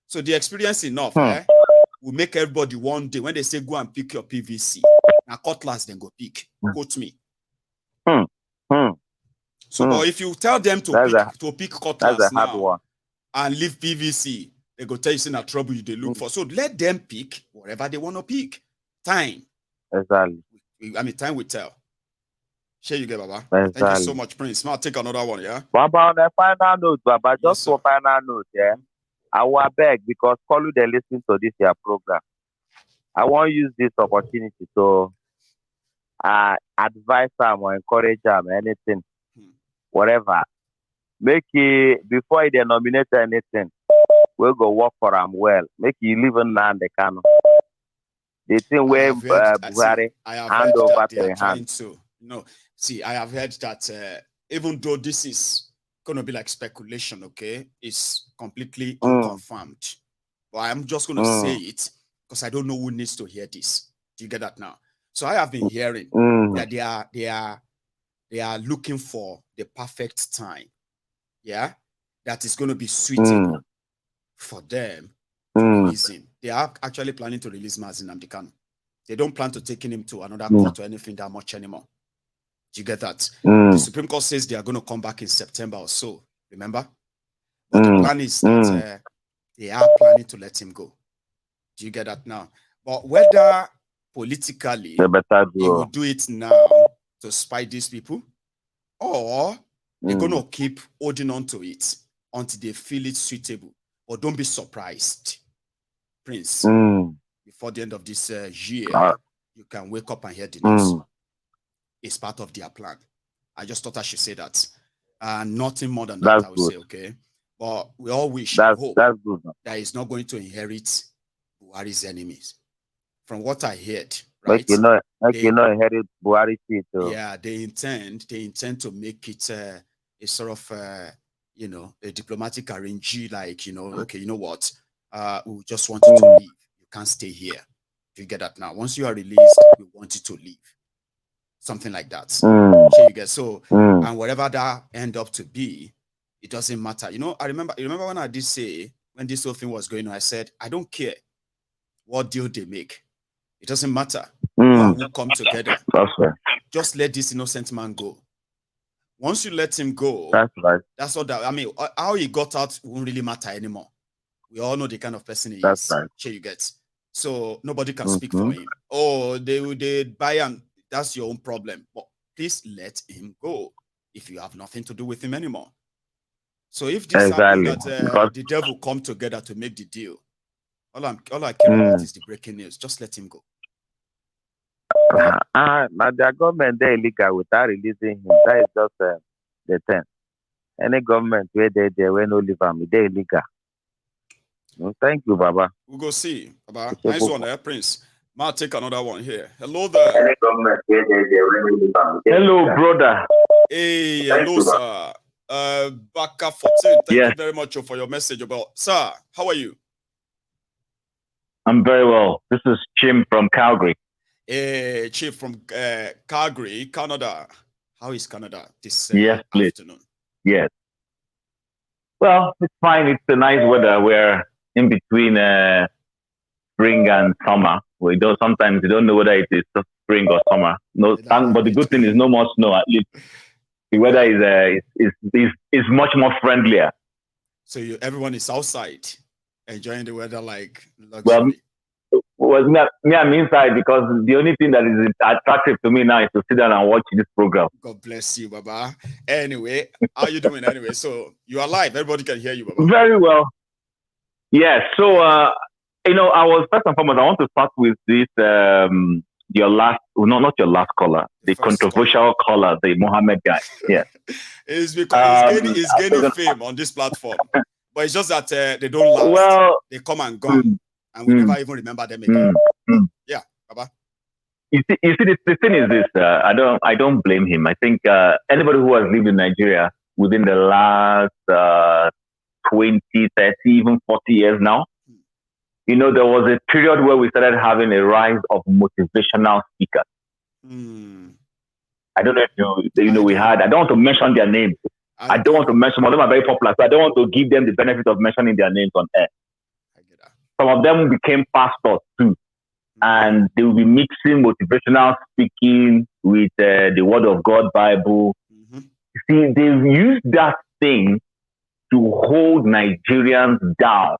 So the experience enough, will make everybody one day when they say go and pick your PVC. Now cutlass then go pick. Quote me. So, but if you tell them to pick cutlass now and leave PVC, they go tell you in a trouble you they look for. So let them pick whatever they want to pick. Time. Exactly. I mean, time will tell. Share you get, Baba. Exactly. Thank you so much, Prince. Now I'll take another one, yeah? Baba, on the final note, Baba, just Yes, for final note, yeah. I will beg because call you they listen to this your program. I want to use this opportunity to advise them or encourage them, anything, whatever. Make it before they nominate anything, we'll go work for them well. Make you live in land they can. The thing where Buhari hand over to the hand. No, see, I have heard that even though this is gonna be like speculation, okay, it's completely unconfirmed. But I'm just gonna say it because I don't know who needs to hear this. Do you get that now? So I have been hearing that they are looking for the perfect time, yeah, that is going to be suitable for them to release him. They are actually planning to release Mazin Amdekano. They don't plan to take him to another court or anything that much anymore. Do you get that? The Supreme Court says they are going to come back in September or so. Remember? But the plan is that they are planning to let him go. Do you get that now? But whether politically he will do it now to spite these people, or they're going to keep holding on to it until they feel it suitable. But don't be surprised, Prince. Before the end of this year, you can wake up and hear the news. It's part of their plan. I just thought I should say that. Nothing more than that, I would say, okay? But we all wish and hope that he's not going to inherit Buhari's enemies. From what I heard, right? You know inherit Buhari too. Yeah, they intend to make it a sort of a diplomatic arrangement, like, okay, you know what? We just want you to leave. You can't stay here. Do you get that now? Once you are released, we want you to leave. Something like that. So you get and whatever that end up to be, it doesn't matter. I remember when I did say, when this whole thing was going on, I said, I don't care what deal they make. It doesn't matter. We'll come together. Just let this innocent man go. Once you let him go, that's all that. I mean, how he got out won't really matter anymore. We all know the kind of person he is. Right. Sure you get. So nobody can speak for him. Oh, they buy him. That's your own problem. But please let him go if you have nothing to do with him anymore. So if this happens that the devil come together to make the deal, all I care about is the breaking news. Just let him go. Now their government they illegal without releasing him. That is just the thing. Any government where they will no leave him, they illegal. Thank you, Baba. We'll go see, Baba. Nice one there, Prince. I'll take another one here. Hello there. Any government where they will no leave him. Hello, brother. Hey, hello, sir. Baka 14. Thank you very much for your message about. Sir, how are you? I'm very well. This is Jim from Calgary. Hey, Chief from Calgary, Canada. How is Canada this afternoon? Yes. Well, it's fine. It's a nice weather. We're in between spring and summer. Sometimes you don't know whether it is spring or summer. But the good thing is no more snow. At least the weather is much more friendlier. So everyone is outside enjoying the weather like luxury. Well, me, I'm inside because the only thing that is attractive to me now is to sit down and watch this program. God bless you, Baba. Anyway, how are you doing anyway? So you're live. Everybody can hear you, Baba. Very well. Yes. So, I was first and foremost, I want to start with this, your last, not your last caller, the controversial caller, the Mohammed guy. Yeah. It's because he's gaining fame on this platform. But it's just that they don't last. Well, they come and go. And we never even remember them again. Yeah, Baba. You see, the thing is this. I don't blame him. I think anybody who has lived in Nigeria within the last 20, 30, even 40 years now, there was a period where we started having a rise of motivational speakers. I don't know if we had. I don't want to mention their names. I don't want to mention. Some of them are very popular, so I don't want to give them the benefit of mentioning their names on air. some of them became pastors too. And they will be mixing motivational speaking with the Word of God Bible. See, they've used that thing to hold Nigerians down.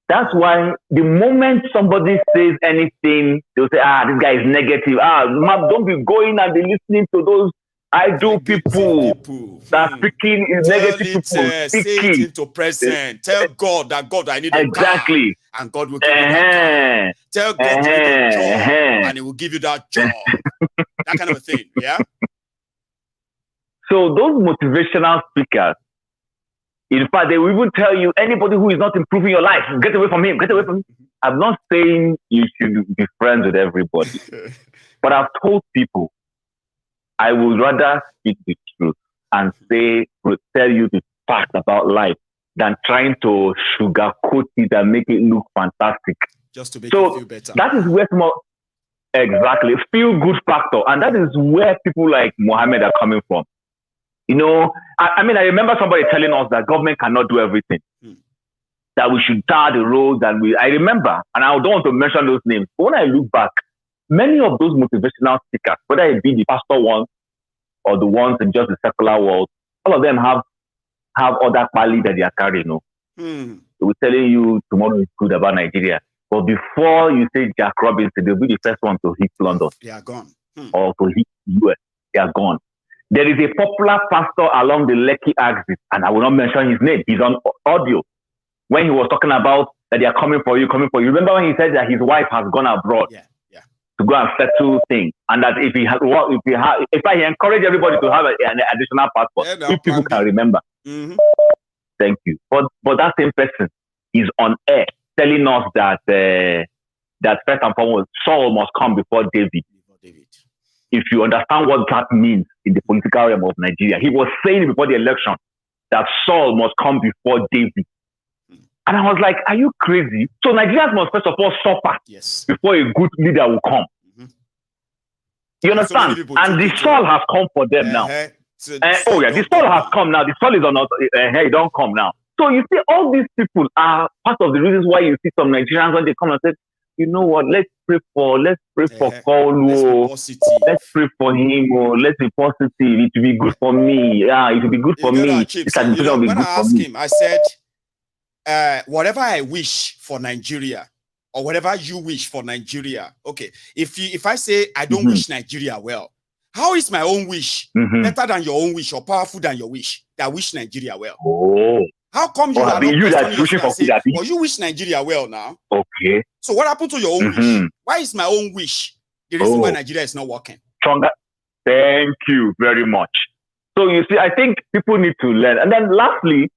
That's why the moment somebody says anything, they'll say, this guy is negative. Don't be going and be listening to those idle people that speaking is negative people. Say it into present. Tell God that God, I need a car. And God will give you that car. Tell God you need a job, and He will give you that job. That kind of a thing, yeah? So those motivational speakers, in fact, they will even tell you, anybody who is not improving your life, get away from him, get away from him. I'm not saying you should be friends with everybody, but I've told people, I would rather speak the truth and tell you the fact about life than trying to sugarcoat it and make it look fantastic. Just to make you feel better. That is where exactly, feel good factor. And that is where people like Mohammed are coming from. You know, I remember somebody telling us that government cannot do everything. That we should tar the roads. I remember, and I don't want to mention those names, but when I look back, many of those motivational speakers, whether it be the pastor ones or the ones in just the secular world, all of them have other quality that they are carrying. They will telling you tomorrow is good about Nigeria. But before you say Jack Robinson, they'll be the first one to hit London. They are gone. Or to hit US. They are gone. There is a popular pastor along the Lekki axis, and I will not mention his name. He's on audio. When he was talking about that they are coming for you. Remember when he said that his wife has gone abroad to go and settle things, and that if he encourage everybody to have an additional passport, if people can remember. Thank you. But that same person is on air telling us that that first and foremost, Saul must come before David. If you understand what that means in the political realm of Nigeria, he was saying before the election that Saul must come before David. And I was like, are you crazy? So Nigerians must first of all suffer before a good leader will come. You understand? And the Saul has come for them now. The Saul has come now. The Saul is on us. He don't come now. So you see, all these people are part of the reasons why you see some Nigerians when they come and say, you know what, let's pray for Kolu. Let's pray for him. Let's be positive. It will be good for me. Yeah, it will be good for me. When I asked him, I said, whatever I wish for Nigeria, or whatever you wish for Nigeria, okay, if I say I don't wish Nigeria well, how is my own wish better than your own wish or powerful than your wish that wish Nigeria well? How come you are not wishing for say, well, you wish Nigeria well now? Okay. So what happened to your own wish? Why is my own wish the reason why Nigeria is not working? Stronger. Thank you very much. So you see, I think people need to learn. And then lastly,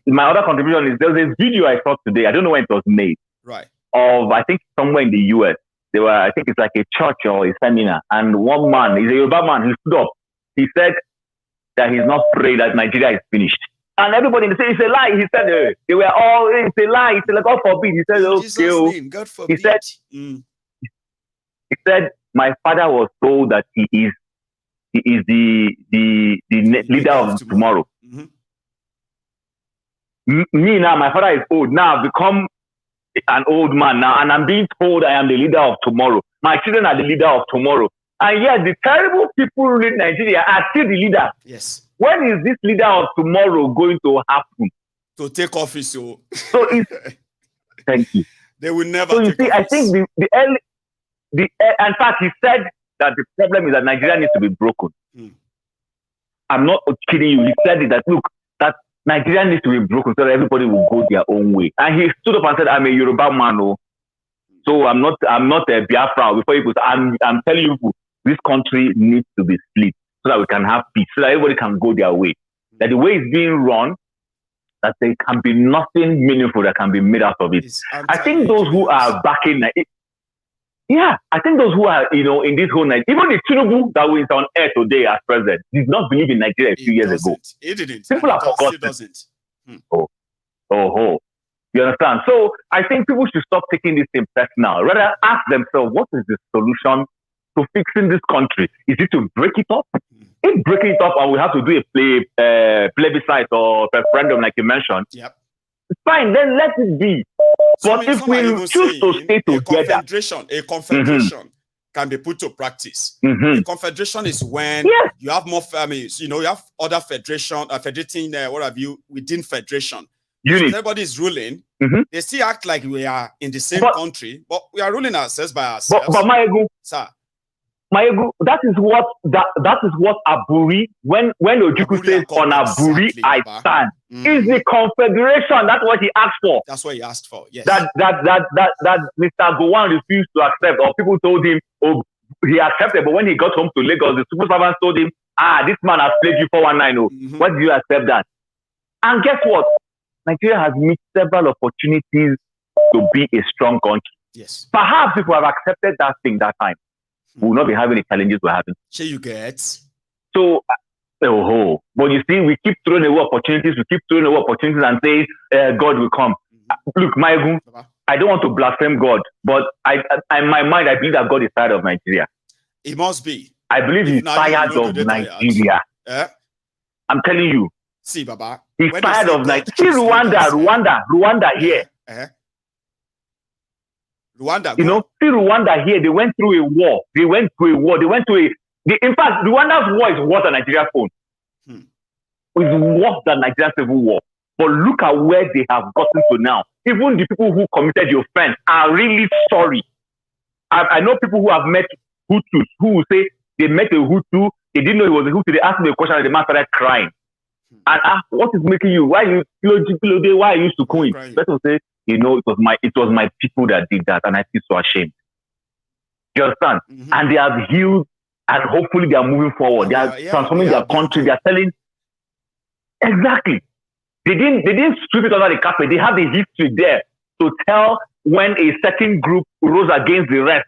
my other contribution is there's this video I saw today. I don't know when it was made. Right. Of, I think, somewhere in the US. I think it's like a church or a seminar. And one man, he's a Yoruba man, he stood up. He said that he's not praying that Nigeria is finished. And everybody in the city, it's a lie. He said, they were all, it's a lie. He said, God forbid. He said, okay. God forbid. He said, my father was told that he is the leader of tomorrow. Me now, my father is old. Now I've become an old man now, and I'm being told I am the leader of tomorrow. My children are the leader of tomorrow. And yet the terrible people ruling Nigeria are still the leader. Yes. When is this leader of tomorrow going to happen? To take office, so thank you. They will never. So you see, office. I think in fact, he said that the problem is that Nigeria needs to be broken. I'm not kidding you. He said it, that look, that Nigeria needs to be broken so that everybody will go their own way. And he stood up and said, "I'm a Yoruba man, so I'm not a Biafra." Before you put, I'm telling you, this country needs to be split so that we can have peace, so that everybody can go their way. That the way it's being run, that there can be nothing meaningful that can be made out of it. I think those who are backing it, I think those who are, in this whole night, even the Tinubu that was on air today as president, did not believe in Nigeria a few years ago. He didn't. People have forgotten. It doesn't. You understand? So I think people should stop taking this thing personal. Rather ask themselves, what is the solution to fixing this country? Is it to break it up? If breaking it up and we have to do a plebiscite or referendum like you mentioned, it's fine, then let it be. But if we choose to stay together, a confederation can be put to practice. A confederation is when you have more families, you have other federation, federating, what have you, within federation. So everybody is ruling. They still act like we are in the same country, but we are ruling ourselves by ourselves. But Maegu, that is what Aburi, when Ojukwu says on Aburi I stand, is the confederation. That's what he asked for. That's what he asked for. Yes. That Mr. Gowon refused to accept, or people told him, oh, he accepted, but when he got home to Lagos, the civil servants told him, this man has played you 419. Why did you accept that? And guess what? Nigeria has missed several opportunities to be a strong country. Yes. Perhaps if we have accepted that thing that time, we will not be having the challenges we're having. Sure, you get. So, but you see, we keep throwing away opportunities. And say, God will come. Look, Maegu, I don't want to blaspheme God, but in my mind, I believe that God is tired of Nigeria. He must be. I believe he's tired of Nigeria. I'm telling you. See, Baba. He's tired of Nigeria. See Rwanda here. Rwanda. See Rwanda here. They went through a war. In fact, Rwanda's war is worse than Nigeria's own. It's worse than Nigeria's civil war. But look at where they have gotten to now. Even the people who committed the offense are really sorry. I know people who have met Hutus who will say they met a Hutu, they didn't know he was a Hutu. They asked me a question and the man started crying. And what is making you? Why are you succumbing? Person say, it was my people that did that, and I feel so ashamed. You understand? And they have healed, and hopefully they are moving forward. They are transforming their country. They are telling exactly. They didn't sweep it under the carpet. They have the history there to tell when a certain group rose against the rest,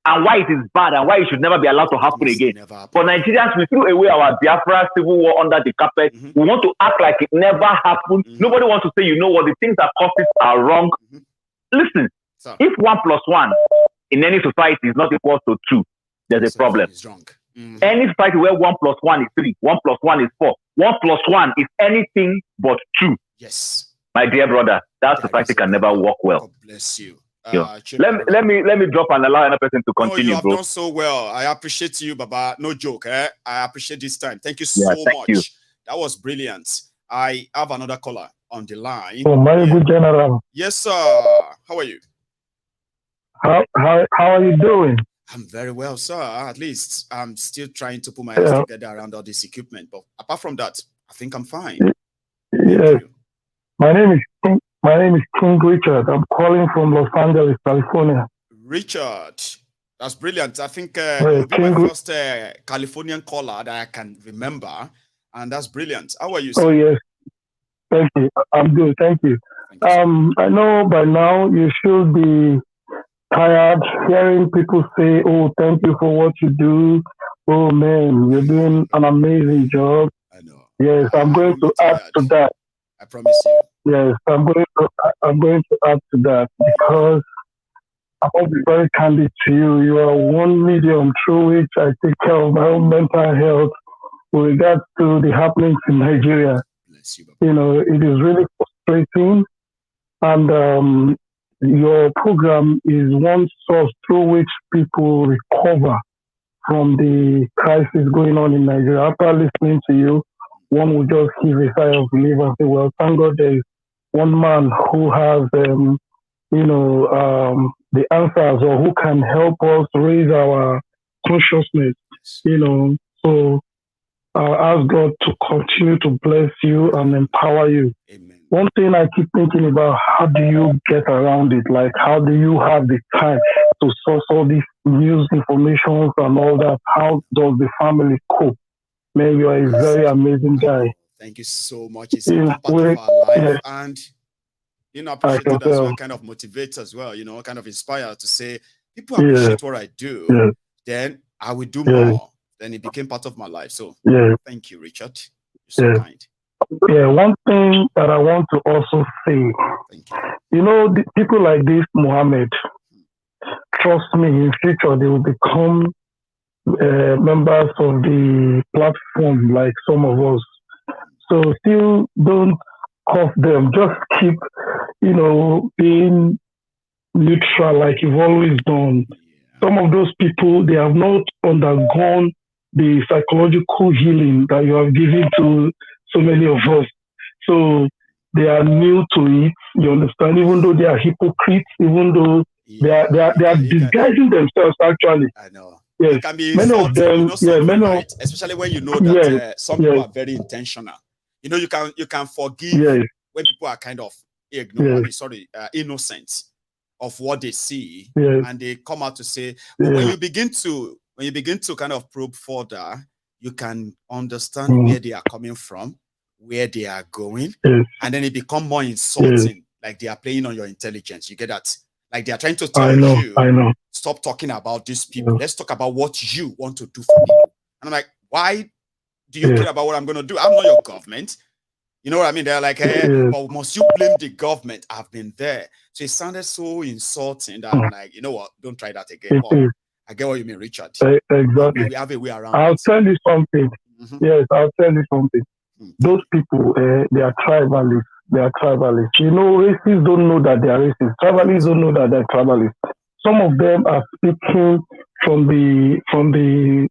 and why it is bad, and why it should never be allowed to happen again. For Nigerians, we threw away our Biafra civil war under the carpet. We want to act like it never happened. Nobody wants to say, you know what, the things that cause it are wrong. Listen, if 1 + 1 in any society is not equal to 2, there's a problem. Any society where 1 + 1 is 3, 1 + 1 is 4, 1 + 1 is anything but 2. Yes. My dear brother, that society can never work well. God bless you. Let me drop and allow another person to continue. You have done so well. I appreciate you, Baba. No joke. I appreciate this time. Thank you so much. You. That was brilliant. I have another caller on the line. Oh, my good general. Yes, sir. How are you? How are you doing? I'm very well, sir. At least I'm still trying to put my head together around all this equipment. But apart from that, I think I'm fine. Yes. My name is King Richard. I'm calling from Los Angeles, California. Richard, that's brilliant. I think you'll be my first Californian caller that I can remember, and that's brilliant. How are you, sir? Oh yes, thank you. I'm good, thank you. I know by now you should be tired hearing people say, "Oh, thank you for what you do." Oh man, you're doing an amazing job. I know. Yes, I'm going to add to that. I promise you. Yes, I'm going to add to that because I want to be very candid to you. You are one medium through which I take care of my own mental health with regards to the happenings in Nigeria. Bless you, it is really frustrating, and your program is one source through which people recover from the crisis going on in Nigeria. After listening to you, one will just give a sigh of relief and say, well, thank God there is one man who has, the answers or who can help us raise our consciousness, So ask God to continue to bless you and empower you. Amen. One thing I keep thinking about, how do you get around it? Like, how do you have the time to source all these news information and all that? How does the family cope? Man, you are a very amazing guy. Thank you so much. It's a part of our life, and appreciate it as well. Kind of motivates as well. Kind of inspire to say people appreciate what I do. Then I will do more. Then it became part of my life. So thank you, Richard. You're so kind. Yeah, one thing that I want to also say, thank you. The people like this, Mohammed, trust me, in future they will become members of the platform like some of us. So still don't cuff them. Just keep, being neutral like you've always done. Some of those people, they have not undergone the psychological healing that you have given to so many of us. So they are new to it. You understand? Even though they are hypocrites, even though they are disguising themselves actually. I know. Yes. It can be Many of them, you know something, many right? Especially when you know that yes, some people are very intentional. You know, you can forgive yes, when people are kind of yes, innocent of what they see, yes, and they come out to say, but yes, when you begin to kind of probe further, you can understand mm, where they are coming from, where they are going, yes, and then it become more yes. insulting, like they are playing on your intelligence. You get that? Like they are trying to tell I you, know. stop talking about these people. Yes, Let's talk about what you want to do for people. And I'm like, why do you yes, care about what I'm going to do? I'm not your government. You know what I mean? They're like, hey, yes, but must you blame the government? I've been there. So it sounded so insulting that I'm mm, like, you know what? Don't try that again. it But is I get what you mean, Richard. exactly. We have a way around I'll it. tell you something. Mm-hmm. Yes, I'll tell you something. Those people, they are tribalists. They are tribalists. You know, racists don't know that they are racist. Tribalists don't know that they're tribalists. Some of them are speaking from the from the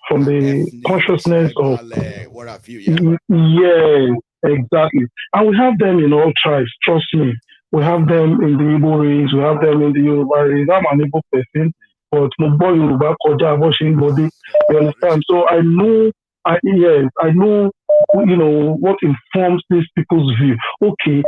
Ethnic, consciousness of tribal, what have you, yeah. yeah, exactly. And we have them in all tribes. Trust me. We have them in the Igbo race. We have them in the Yoruba race. I'm an Igbo person, but my boy Yoruba koja washing body. You understand? So I know. Yes, I know. You know what informs these people's view. Okay,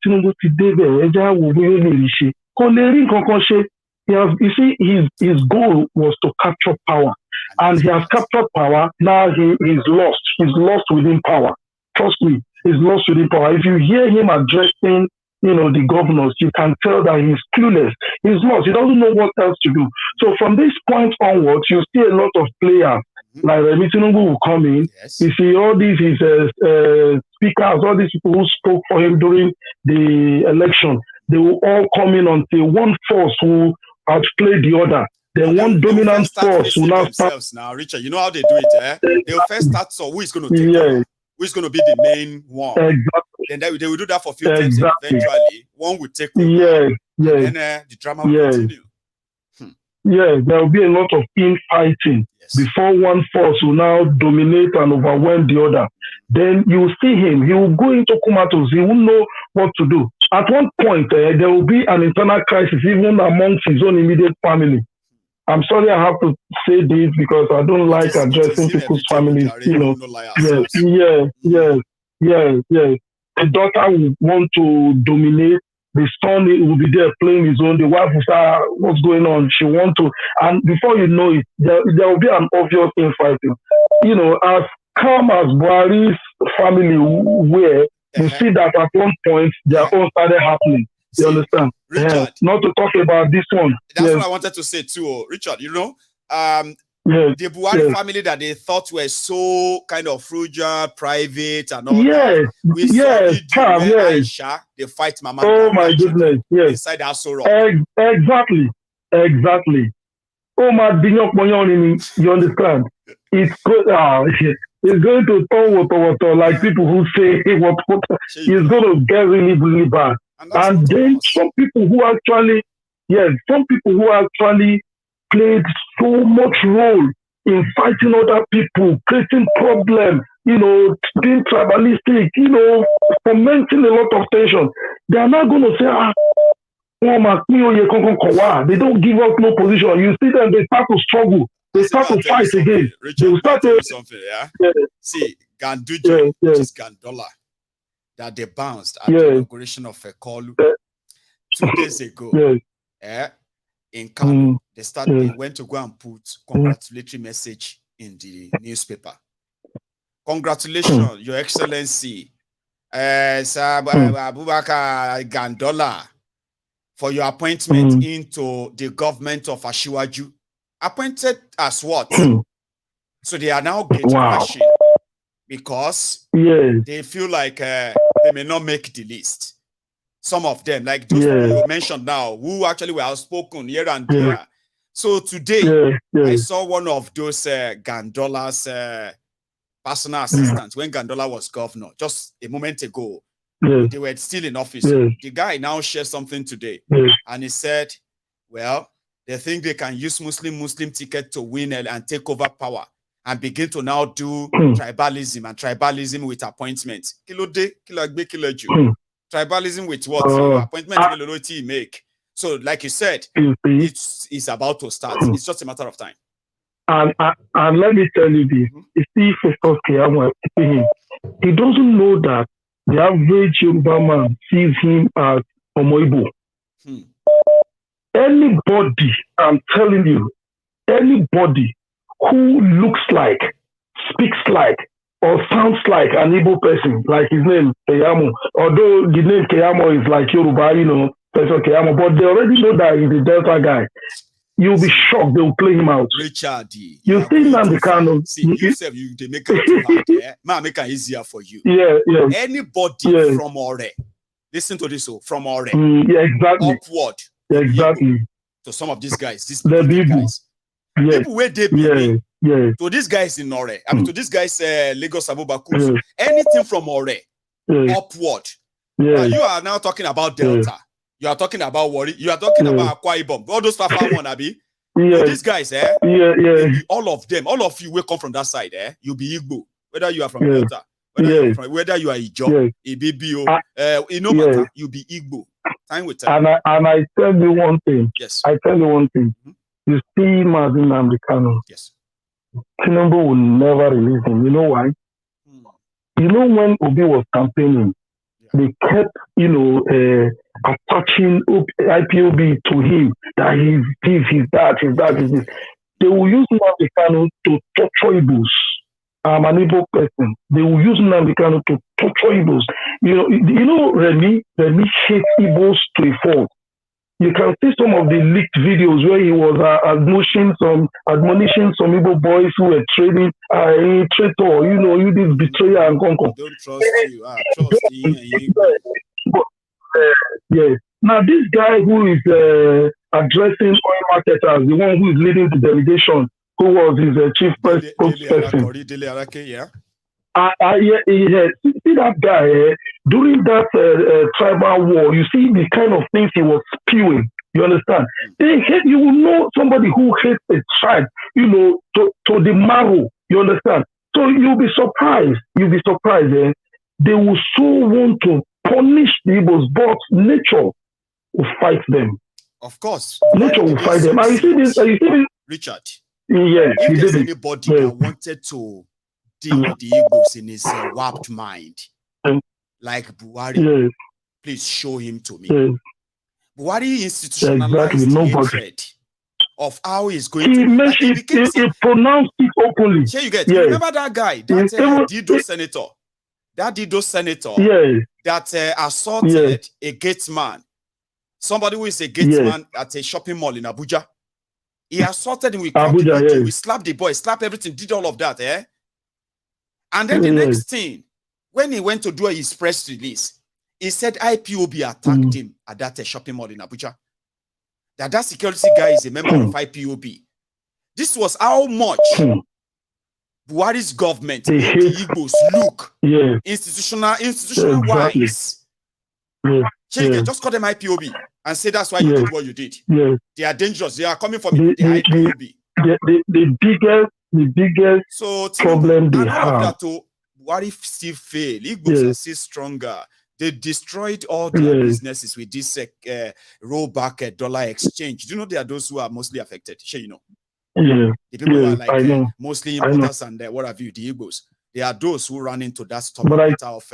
Tinubu ti débẹ̀ ẹja wo bí ó lè ṣe. Kò lè rí nǹkan kan ṣe. You see, his goal was to capture power, and he has captured power. Now he's lost. He's lost within power. Trust me, he's lost within power. If you hear him addressing, the governors, you can tell that he's clueless. He's lost. He doesn't know what else to do. So from this point onwards, you see a lot of players like Remi Tinubu will come in. Yes. You see all these his speakers, all these people who spoke for him during the election. They will all come in until one force will outplay the other. Then one dominant force will now start. Now, Richard, you know how they do it, eh? They'll first start, so who is going to take over? Who is going to be the main one? Exactly. Then they will do that for a few times, and eventually one will take over. Yes. And then the drama will continue. Yes, there will be a lot of infighting before one force will now dominate and overwhelm the other. Then you will see him. He will go into comatose. He won't know what to do. At one point, there will be an internal crisis even amongst his own immediate family. I'm sorry I have to say this because I don't like addressing people's families. Yes. The daughter will want to dominate. The son will be there playing his own. The wife will say, what's going on? She wants to. And before you know it, there will be an obvious infighting. As calm as Buhari's family were, you see that at one point, their own started happening. You understand? Richard, not to talk about this one. That's what I wanted to say too, Richard. The Buhari family that they thought were so kind of frugal, private, and all that. We saw video where Aisha, they fight Mama. Oh my goodness! Yes, inside that so wrong. Exactly. Oh my goodness! You understand? It's good. It's going to turn water like people who say what it's going to get really, really bad. And then some people who actually played so much role in fighting other people, creating problems, being tribalistic, fomenting a lot of tension. They are not going to say, they don't give up no position. You see them, they start to struggle. They start to fight again. Richard, they will start to something, yeah? See, Ganduje, which is Gandola, that they bounced at the inauguration of Ekolu 2 days ago. In Kano, they went to go and put congratulatory message in the newspaper. Congratulations, Your Excellency, Sir Abubakar Gandola, for your appointment into the government of Ashiwaju. Appointed as what? So they are now getting crashing because they feel like they may not make the list. Some of them, like those people you mentioned now, who actually were outspoken here and there. So today, I saw one of those Gandola's personal assistants when Gandola was governor, just a moment ago. They were still in office. The guy now shared something today, and he said, well, they think they can use Muslim ticket to win and take over power and begin to now do tribalism with appointments. Tribalism with what? Appointment you make. So, like you said, it's about to start. It's just a matter of time. And let me tell you this. You see, Festus Keyamo, he doesn't know that the average Yoruba man sees him as Omoibo. Anybody, I'm telling you, anybody who looks like, speaks like, or sounds like an Igbo person, like his name, Keyamo, although the name Keyamo is like Yoruba, Festus Keyamo, but they already know that he's a Delta guy. You'll be shocked. They'll play him out. Richard, you see Nandikano. See, yourself, they make it too hard. Yeah? Man, make it easier for you. Yeah. Anybody from Ore, listen to this. From Ore, exactly. Upward, exactly. To some of these guys, these guys, people where they be. To these guys in Ore, I mean, to these guys, Lagos Abubakus, anything from Ore, upward. You are now talking about Delta. You are talking about Warri. You are talking about Akwa Ibom. All those Fafa wannabe. These guys, all of them, all of you will come from that side, you'll be Igbo. Whether you are from Delta, whether you are Ijo, Ibibio, no matter, you'll be Igbo. Time with time. And I tell you one thing. Yes. I tell you one thing. You see Mazin Namdekano. Yes. Tinubu will never release him. You know why? You know when Obi was campaigning, they kept, attaching IPOB to him, that he's this, he's that, he's that, he's this. They will use Nnamdi to torture Igbos. I'm an Igbo person. They will use Nnamdi to torture Igbos. Remy hates Igbos to a fault. You can see some of the leaked videos where he was admonishing some Igbo boys who were trading traitor, you this betrayer and conquer. Don't trust you. Trust you. Yes. Now this guy who is addressing oil marketers, the one who is leading the delegation, who was his chief spokesperson. See that guy during that tribal war. You see the kind of things he was spewing. You understand? You will know somebody who hates a tribe, to the marrow. You understand? So you'll be surprised. They will so want to punish the Igbos, but nature will fight them. Of course. Nature will fight them. And you see this? Richard. Yes. If there's anybody that wanted to deal with the Igbos in his warped mind, like Buhari, please show him to me. Buhari institutionalized hatred of how he's going he pronounced it openly. Here you get. Remember that guy, that Dido senator? That Dido senator that assaulted a gatesman, somebody who is a gatesman at a shopping mall in Abuja. He assaulted him with Abuja, we slapped the boy, slapped everything, did all of that, And then the next thing, when he went to do his press release, he said IPOB attacked him at that shopping mall in Abuja. That security guy is a member of IPOB. This was how much Buhari's government made the Igbos look institutional wise. Just call them IPOB and say that's why you did what you did. They are dangerous. They are coming from the IPOB. The biggest problem they have. Buhari still fail. Igbos are still stronger. They destroyed all their businesses with this rollback dollar exchange. Do you know there are those who are mostly affected? Sure, you know. The people who are like mostly importers and what have you, the Igbos. They are those who run into that stubborn matter of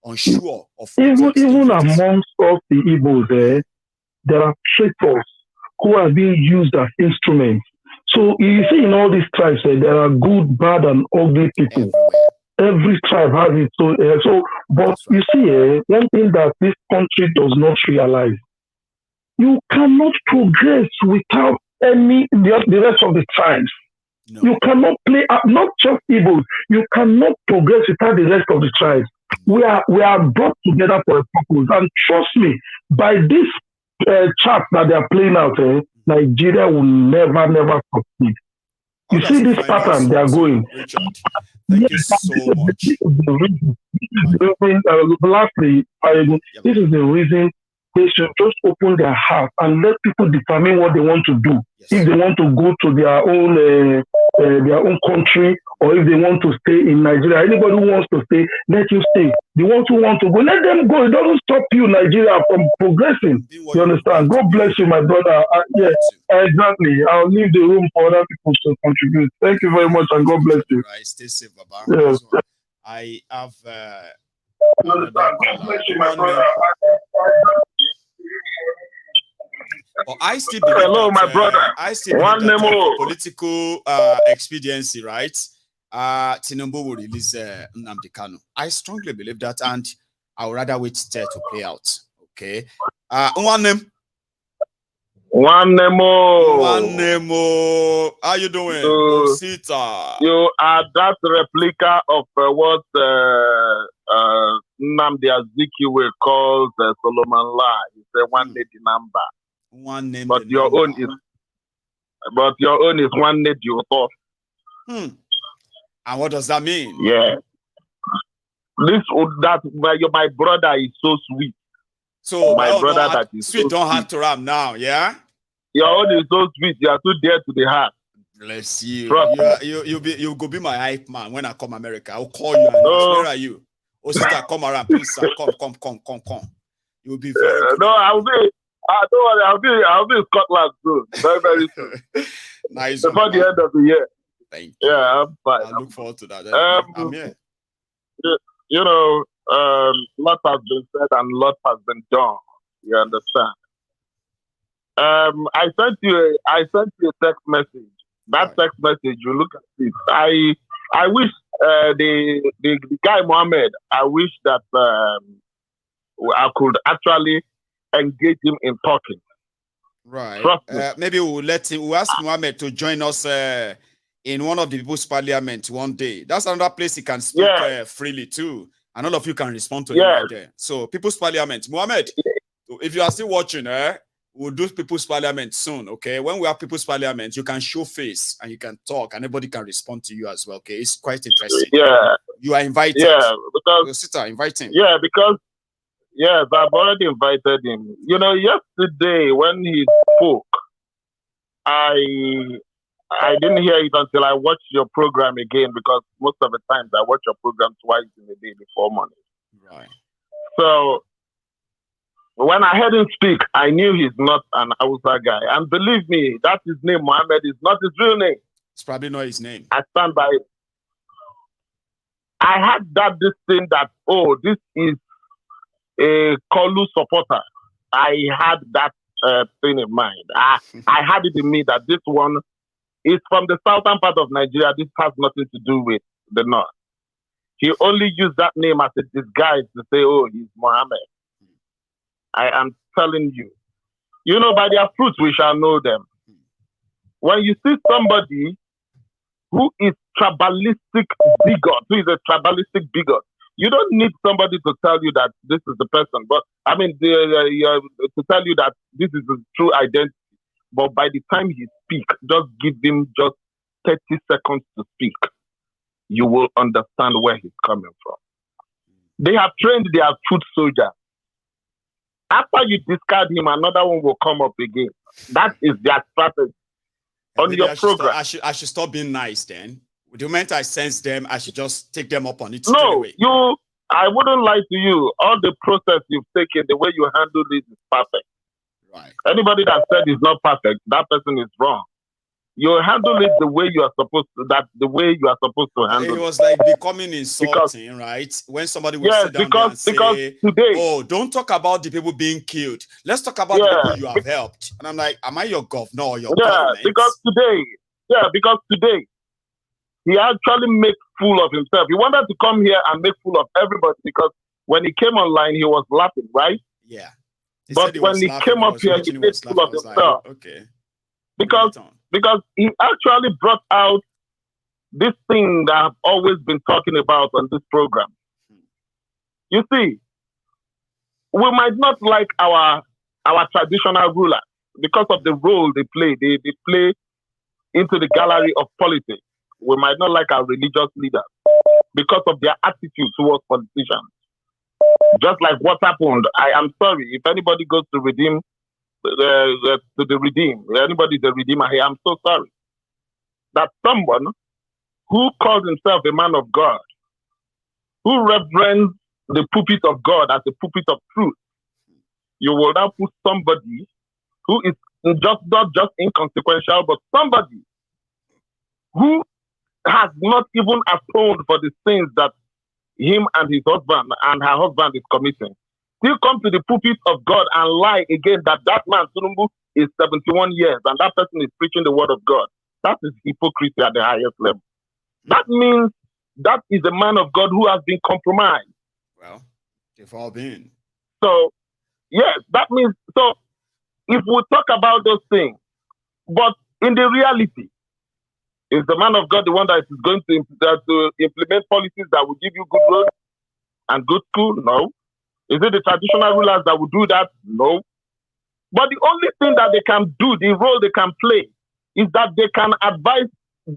unsure of even amongst us the Igbos, there are traitors who are being used as instruments. So you see in all these tribes, there are good, bad, and ugly people. Every tribe has its own. But you see, one thing that this country does not realize, you cannot progress without the rest of the tribes. No. You cannot play, not just Igbo, you cannot progress without the rest of the tribes. We are brought together for a purpose. And trust me, by this chart that they are playing out, Nigeria will never succeed. You see this pattern they are going. Richard, Thank you so much. This is the reason. Lastly, this is the reason they should just open their heart and let people determine what they want to do. Yes. If they want to go to their own country, or if they want to stay in Nigeria. Anybody who wants to stay, let you stay. The ones who want to go, let them go. It doesn't stop you, Nigeria, from progressing. You understand? God bless you, my brother. Yeah, exactly. I'll leave the room for other people to contribute. Thank you very much, and God bless you. Right, stay safe, Baba. Yes. I have another caller. But I still believe Hello, my brother. I still believe that for political expediency, right? Tinubu will release Nnamdi Kanu. I strongly believe that, and I would rather wait there to play out. Okay. One name. How you doing? You are that replica of what Nnamdi Azikiwe calls Solomon Lie. It's a one-lady number. One name, but your own is one name you thought. And what does that mean? Yeah, my brother is so sweet. So my brother that is sweet so don't sweet. have to ram now, yeah. Your own is so sweet. You are too dear to the heart. Bless you. You go be my hype man when I come America. I'll call you and ask, where are you? Oh, sister, come around, please, sir. Come. You'll be very good. No, I'll be. Don't worry, I'll be in Scotland soon. Very, very soon. Nice. Before the end of the year. Thank you. Yeah, I'm fine. I look forward to that. I'm here. You know, lot has been said and lot has been done. You understand? I sent you a text message. That text message, you look at it. I wish the guy Mohammed, I wish that I could actually engage him in talking. Right. Maybe we'll ask Mohammed to join us in one of the People's Parliament one day. That's another place he can speak freely too. And all of you can respond to him right there. So People's Parliament. Mohammed, if you are still watching, we'll do People's Parliament soon, okay? When we have People's Parliament, you can show face and you can talk and everybody can respond to you as well, okay? It's quite interesting. Yeah. You are invited. Yeah, because... Sister, invite him. Yeah, because... Yes, I've already invited him. You know, yesterday when he spoke, I didn't hear it until I watched your program again, because most of the times I watch your program twice in a day before morning. Right. So when I heard him speak, I knew he's not an Hausa guy. And believe me, that's his name. Mohammed is not his real name. It's probably not his name. I stand by it. I had this thing that, this is a Kolu supporter. I had that thing in mind. I had it in me that this one is from the southern part of Nigeria. This has nothing to do with the north. He only used that name as a disguise to say, he's Mohammed. I am telling you. You know, by their fruits we shall know them. When you see somebody who is tribalistic bigot, you don't need somebody to tell you that this is the person, but I mean, to tell you that this is his true identity. But by the time he speaks, just give him just 30 seconds to speak. You will understand where he's coming from. They have trained their foot soldiers. After you discard him, another one will come up again. That is their strategy. On your program. I should stop being nice then. The moment I sense them, I should just take them up on it. No, I wouldn't lie to you. All the process you've taken, the way you handle this is perfect. Right. Anybody that said it's not perfect, that person is wrong. You handle it the way you are supposed to. Handle it. It was like becoming insulting, right? When somebody would sit down there and say, today, don't talk about the people being killed. Let's talk about the people you have helped. And I'm like, am I your governor or your government? Because today, he actually makes fool of himself. He wanted to come here and make fool of everybody, because when he came online, he was laughing, right? Yeah. But when he came up here, he made fool of himself. Like, okay. Because he actually brought out this thing that I've always been talking about on this program. You see, we might not like our traditional rulers because of the role they play. They play into the gallery of politics. we might not like our religious leaders because of their attitude towards politicians. Just like what happened, I am sorry if anybody goes to redeem to the redeem. Anybody is a redeemer here. I'm so sorry that someone who calls himself a man of God, who reverends the pulpit of God as the pulpit of truth, you will now put somebody who is just not just inconsequential, but somebody who has not even atoned for the sins that him and his husband and her husband is committing. Still come to the pulpit of God and lie again that man, Tinubu, is 71 years and that person is preaching the word of God. That is hypocrisy at the highest level. That means that is a man of God who has been compromised. Well, they've all been. So, yes, that means, so if we talk about those things, but in the reality, is the man of God the one that is going to implement policies that will give you good roads and good school? No. Is it the traditional rulers that will do that? No. But the only thing that they can do, the role they can play, is that they can advise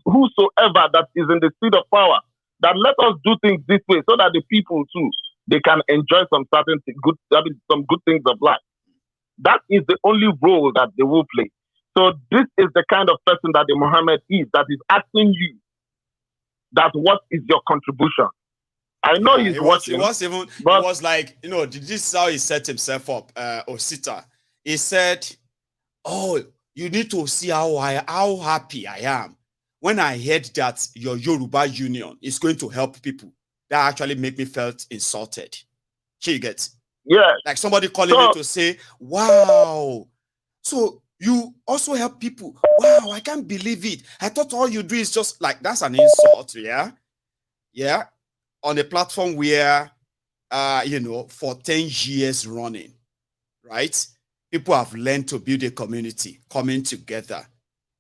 whosoever that is in the seat of power that let us do things this way so that the people too, they can enjoy some certain some good things of life. That is the only role that they will play. So this is the kind of person that the Muhammad is, that is asking you that what is your contribution? I know he's watching. It was like, this is how he set himself up, Osita. He said, oh, you need to see how happy I am when I heard that your Yoruba Union is going to help people. That actually made me felt insulted. You get? Yeah. Like somebody calling me to say, wow. So you also help people. Wow, I can't believe it. I thought all you do is just like, that's an insult, yeah? Yeah. On a platform where, for 10 years running, right? People have learned to build a community, coming together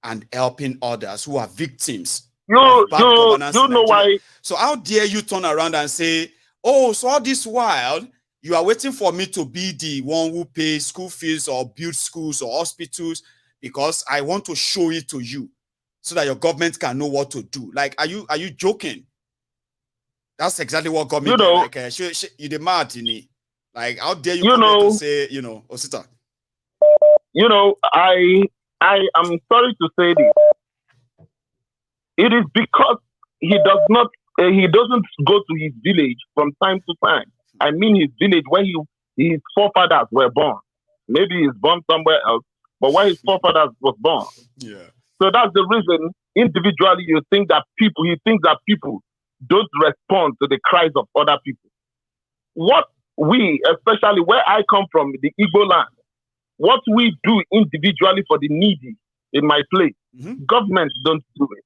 and helping others who are victims of bad governance in Nigeria. Why? So how dare you turn around and say, oh, so all this while, you are waiting for me to be the one who pays school fees or build schools or hospitals because I want to show it to you so that your government can know what to do. Like, are you joking? That's exactly what got me there. Like, you the mad in me. Like, how dare you come here to say, Osita? I am sorry to say this. It is because he doesn't go to his village from time to time. I mean his village where his forefathers were born. Maybe he's born somewhere else, but where his forefathers was born. Yeah. So that's the reason individually he thinks that people don't respond to the cries of other people. What we, especially where I come from, the Igbo land, what we do individually for the needy in my place, government don't do it.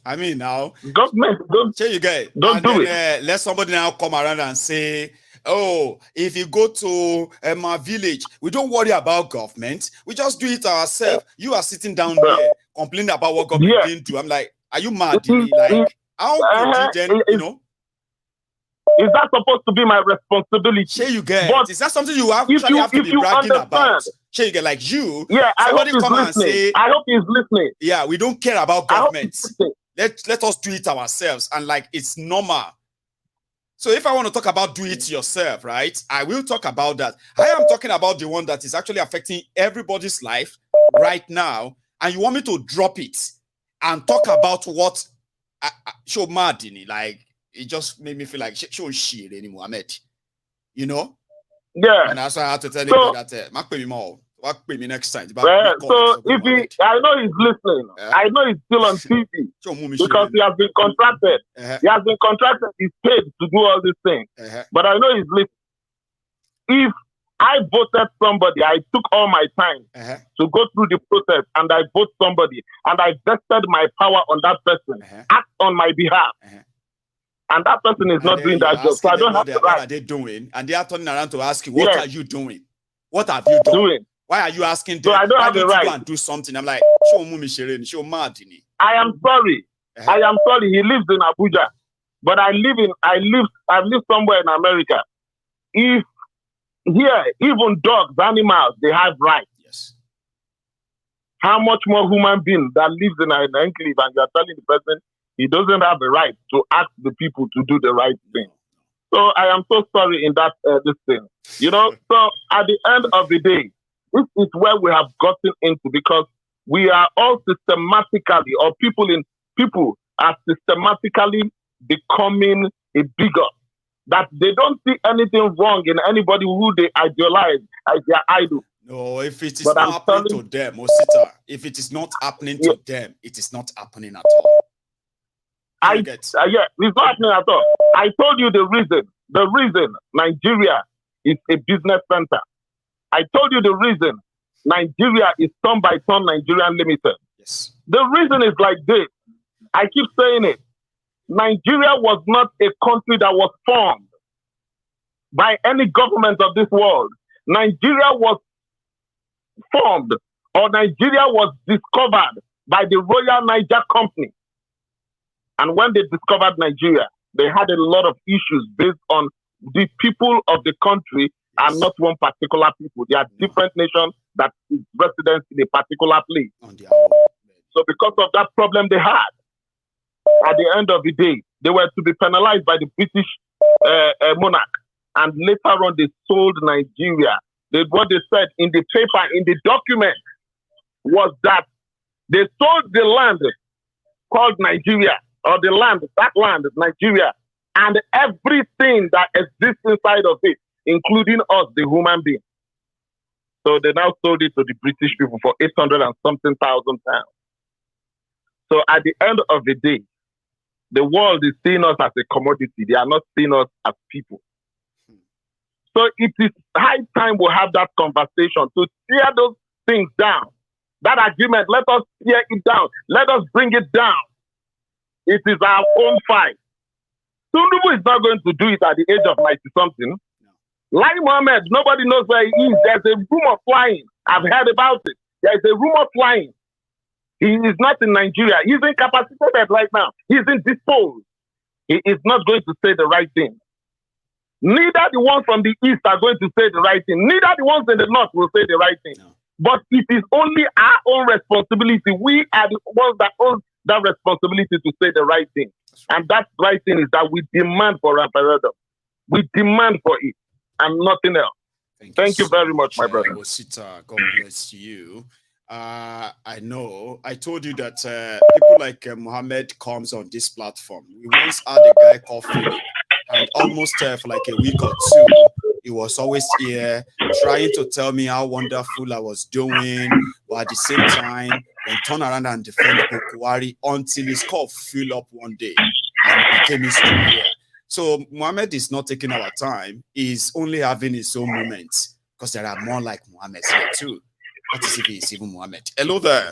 I mean, now government don't do it. Let somebody now come around and say, oh, if you go to my village, we don't worry about government. We just do it ourselves. You are sitting down here complaining about what government didn't do. I'm like, are you mad? Like, how could you then, Is that supposed to be my responsibility? You get. But is that something you actually have to be bragging about? You get, like you. Yeah, somebody come and say, I hope he's listening. Yeah, we don't care about government. Let us do it ourselves, and like it's normal. So if I want to talk about do it yourself, right? I will talk about that. I am talking about the one that is actually affecting everybody's life right now, and you want me to drop it and talk about what show mad in it, like. It just made me feel like show shit anymore, Ahmed. Yeah. And that's why I had to tell you that Mark pay me more. What pay me next time? So if I know he's listening. I know he's still on TV because he has been contracted. He has been contracted. He's paid to do all these things. But I know he's listening. If I voted somebody, I took all my time to go through the process, and I vote somebody, and I vested my power on that person, act on my behalf. And that person is not doing that job. So I don't have to write. What are they doing? And they are turning around to ask you, what are you doing? What have you done? Why are you asking them? So I don't have the right to go and do something. I'm like, show mad. I am sorry. I am sorry. He lives in Abuja. But I live somewhere in America. If here, even dogs, animals, they have rights. Yes. How much more human being that lives in an enclave and you are telling the person He doesn't have the right to ask the people to do the right thing. So I am so sorry in that this thing. You know, so at the end of the day, this is where we have gotten into, because we are all systematically, or people are systematically becoming a bigot, that they don't see anything wrong in anybody who they idealize as their idol. No, if it is not happening to them, Osita, if it is not happening to them, it is not happening at all. Yeah, it's not happening at all. I told you the reason. The reason Nigeria is a business center. I told you the reason Nigeria is Turn by Turn Nigerian Limited. Yes. The reason is like this. I keep saying it. Nigeria was not a country that was formed by any government of this world. Nigeria was formed, or Nigeria was discovered by the Royal Niger Company. And when they discovered Nigeria, they had a lot of issues based on the people of the country are not one particular people. They are different nations that is residents in a particular place. So because of that problem they had, at the end of the day, they were to be penalized by the British monarch. And later on, they sold Nigeria. What they said in the paper, in the document, was that they sold the land called Nigeria, or the land, that land, Nigeria, and everything that exists inside of it, including us, the human being. So they now sold it to the British people for 800 and something thousand pounds. So at the end of the day, the world is seeing us as a commodity. They are not seeing us as people. So it is high time we have that conversation to tear those things down. That agreement, let us tear it down. Let us bring it down. It is our own fight. Tinubu is not going to do it at the age of 90-something. Lai Mohammed, nobody knows where he is. There's a rumor flying. I've heard about it. There's a rumor flying. He is not in Nigeria. He's incapacitated right now. He's indisposed. He is not going to say the right thing. Neither the ones from the east are going to say the right thing. Neither the ones in the north will say the right thing. No. But it is only our own responsibility. We are the ones that own that responsibility to say the right thing. Right. And that right thing is that we demand for referendum. We demand for it and nothing else. Thank you very much, my brother. Osita, God bless you. I know. I told you that people like Mohammed comes on this platform. We once had a guy called Philip, and almost for like a week or two, he was always here trying to tell me how wonderful I was doing, but at the same time, then turn around and defend Buhari until his cup fill up one day and it became his career. So Mohammed is not taking our time. He's only having his own moments because there are more like Mohammed here too. What is if it's even Mohammed? Hello there.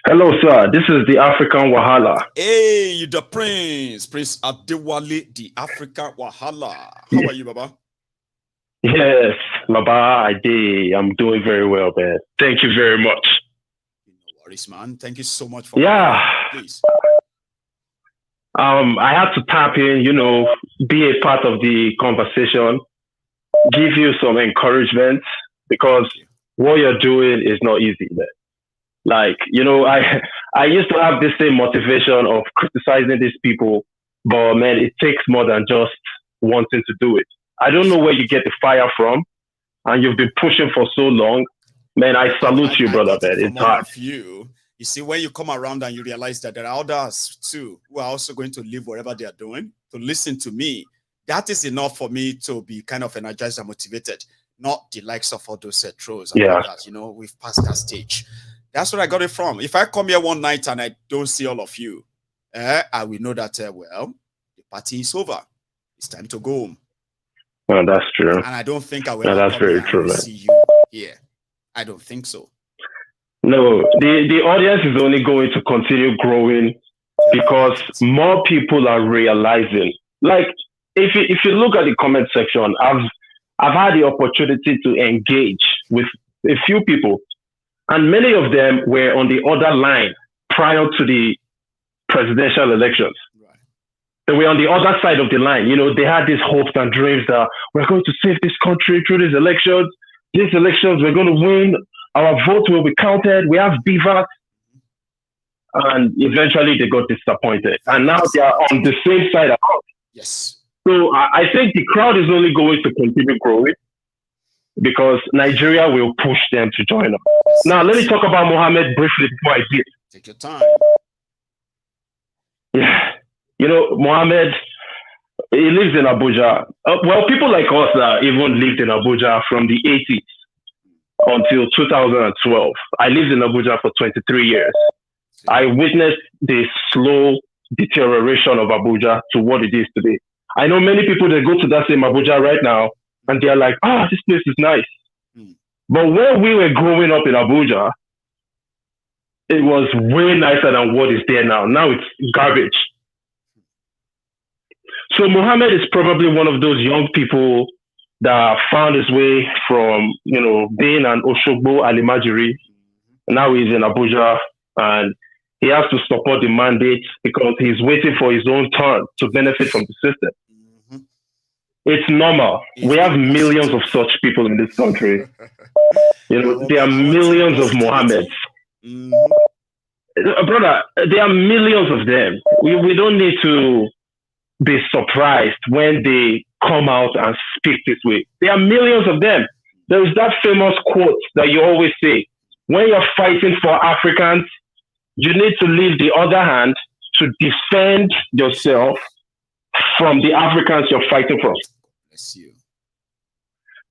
Hello, sir. This is the African Wahala. Hey, the Prince Adewale, the African Wahala. How are you, Baba? Yes, Baba, I'm doing very well, man. Thank you very much. No worries, man. Thank you so much for please. I had to tap in, be a part of the conversation, give you some encouragement, because what you're doing is not easy, man. Like, I used to have this same motivation of criticizing these people, but man, it takes more than just wanting to do it. I don't know where you get the fire from, and you've been pushing for so long. Man, I salute you, brother, man. It's hard. You see, when you come around and you realize that there are others too who are also going to live whatever they are doing, to listen to me, that is enough for me to be kind of energized and motivated. Not the likes of all those trolls. That, we've passed that stage. That's where I got it from. If I come here one night and I don't see all of you, I will know that, the party is over. It's time to go home. Well, that's true. And I don't think I will that's very true, see you here. I don't think so. No, the audience is only going to continue growing because more people are realizing. Like, if you look at the comment section, I've had the opportunity to engage with a few people, and many of them were on the other line prior to the presidential elections. Right. They were on the other side of the line. They had these hopes and dreams that we're going to save this country through these elections. These elections, we're going to win. Our vote will be counted. We have beavers. and eventually they got disappointed. And now they are on the same side around. Yes. So I think the crowd is only going to continue growing because Nigeria will push them to join us. Now, let me talk about Mohammed briefly before I do. Take your time. Yeah. You know, Mohammed, he lives in Abuja. Well, people like us even lived in Abuja from the 80s until 2012. I lived in Abuja for 23 years. I witnessed the slow deterioration of Abuja to what it is today. I know many people that go to that same Abuja right now and they're like, this place is nice. But when we were growing up in Abuja, it was way nicer than what is there now. Now it's garbage. So Mohammed is probably one of those young people that found his way from, being an Oshogbo Alimajiri. Now he's in Abuja and he has to support the mandate because he's waiting for his own turn to benefit from the system. It's normal. We have millions of such people in this country. There are millions of Mohammeds. Brother, there are millions of them. We don't need to be surprised when they come out and speak this way. There are millions of them. There is that famous quote that you always say, when you're fighting for Africans, you need to leave the other hand to defend yourself from the Africans you're fighting from. Bless you.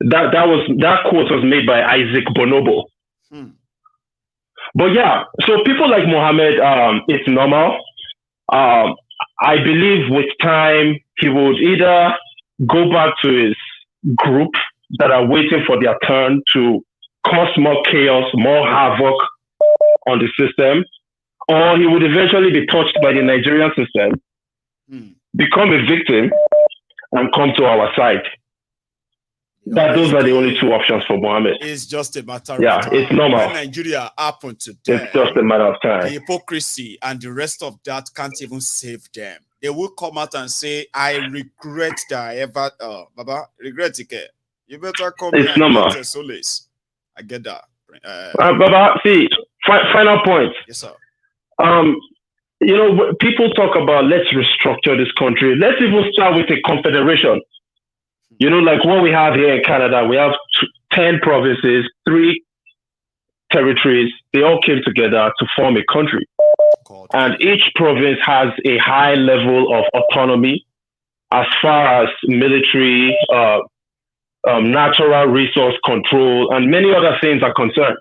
That quote was made by Isaac Bonobo. But yeah, so people like Mohammed, it's normal. I believe with time, he would either go back to his group that are waiting for their turn to cause more chaos, more havoc on the system, or he would eventually be touched by the Nigerian system, become a victim, and come to our side. Those are the only two options for Mohammed. It's just a matter of time. It's normal. When Nigeria happened to them, it's just a matter of time. The hypocrisy and the rest of that can't even save them. They will come out and say, I regret that I ever, Baba, regret it. You better come it's here normal. And get a solace. I get that. Baba, see, final point. Yes, sir. People talk about let's restructure this country. Let's even start with a confederation. Like what we have here in Canada, we have 10 provinces, 3 territories. They all came together to form a country. And each province has a high level of autonomy as far as military, natural resource control, and many other things are concerned.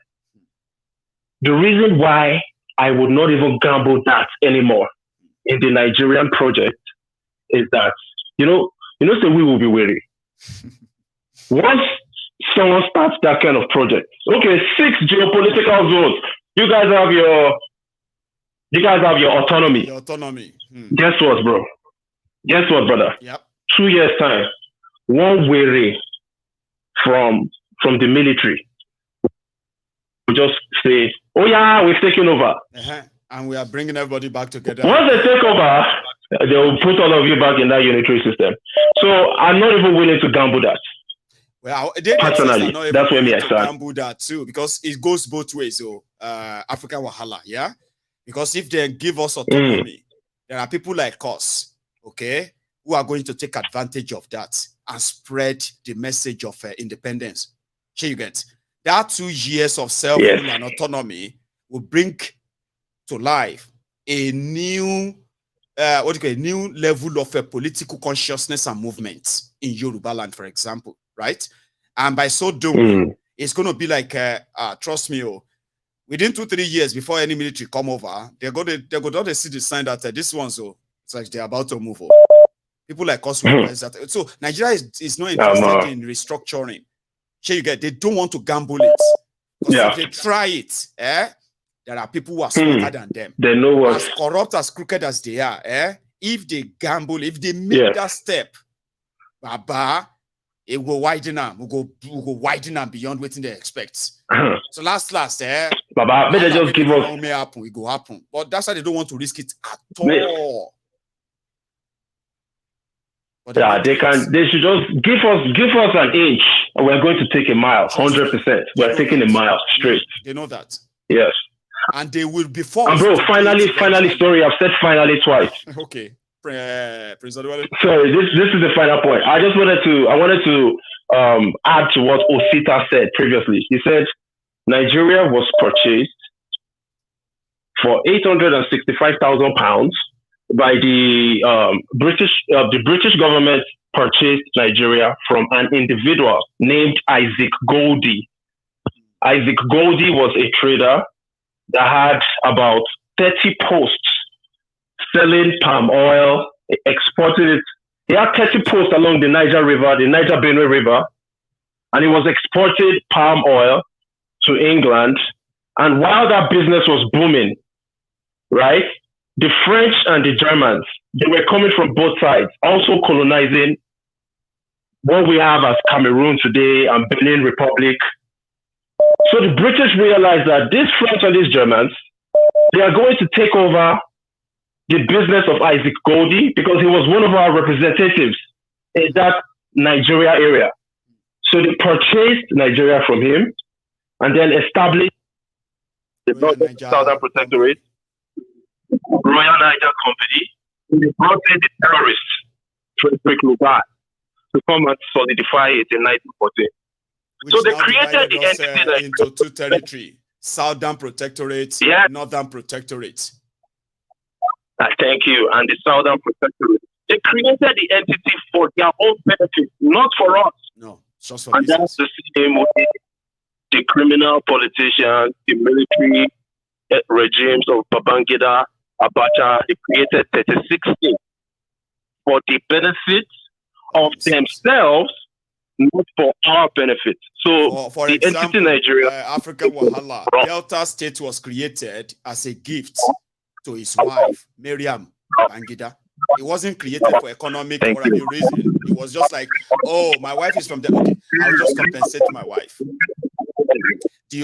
The reason why I would not even gamble that anymore in the Nigerian project is that, say we will be wary. Once someone starts that kind of project, okay, 6 geopolitical zones, you guys have your autonomy. Your autonomy. Guess what, bro? Guess what, brother? Yep. 2 years time, one wary from the military will just say, oh yeah, we've taken over. And we are bringing everybody back together. Once they take over, they will put all of you back in that unitary system. So I'm not even willing to gamble that. Well, personally, that's where I stand. Gamble that too, because it goes both ways. So, African Wahala, yeah. Because if they give us autonomy, there are people like us, okay, who are going to take advantage of that and spread the message of independence. Here you get that 2 years of self-rule and autonomy will bring to life a new new level of political consciousness and movement in Yoruba land, for example, right? And by so doing, it's going to be like, trust me, within 2-3 years before any military come over, they're going to see the sign that this one, it's like they're about to move over. People like us realize that. So Nigeria is not interested in restructuring. Here you get, they don't want to gamble it. Because if they try it, there are people who are smarter than them. They know what. As corrupt, as crooked as they are, if they gamble, if they make that step, Baba, it will widen them. We'll go widen them beyond what they expect. So last, Baba, they just give us. It go happen. But that's why they don't want to risk it at all. They can. They should just give us an inch, and we're going to take a mile. 100%. We're taking a mile straight. They know that. Yes. and they will be forced. And bro, finally, sorry, I've said finally twice. Okay, Prince Adewale. Sorry, this is the final point. I wanted to add to what Osita said previously. He said Nigeria was purchased for £865,000 by the British. The British government purchased Nigeria from an individual named Isaac Goldie. Isaac Goldie was a trader that had about 30 posts selling palm oil, exporting it. He had 30 posts along the Niger River, the Niger Benue River, and he was exporting palm oil to England. And while that business was booming, right, the French and the Germans, they were coming from both sides, also colonizing what we have as Cameroon today and Benin Republic. So the British realized that these French and these Germans, they are going to take over the business of Isaac Goldie because he was one of our representatives in that Nigeria area. So they purchased Nigeria from him and then established the Northern Southern Protectorate, Royal Niger Company. They brought in the terrorists, Treasury to come and solidify it in 1914. So they created the entity into two territories: Southern Protectorate, Northern Protectorate. Thank you. And the Southern Protectorate. They created the entity for their own benefit, not for us. No, just for and business. That's the same with the criminal politicians, the military regimes of Babangida, Abacha. They created 36 states for the benefit of themselves, not for our benefit. So for the example, entity Nigeria, African Wahala, Delta State was created as a gift to his wife, Miriam Babangida. It wasn't created for economic or any reason. It was just like, oh, my wife is from there. Okay, I'll just compensate my wife. The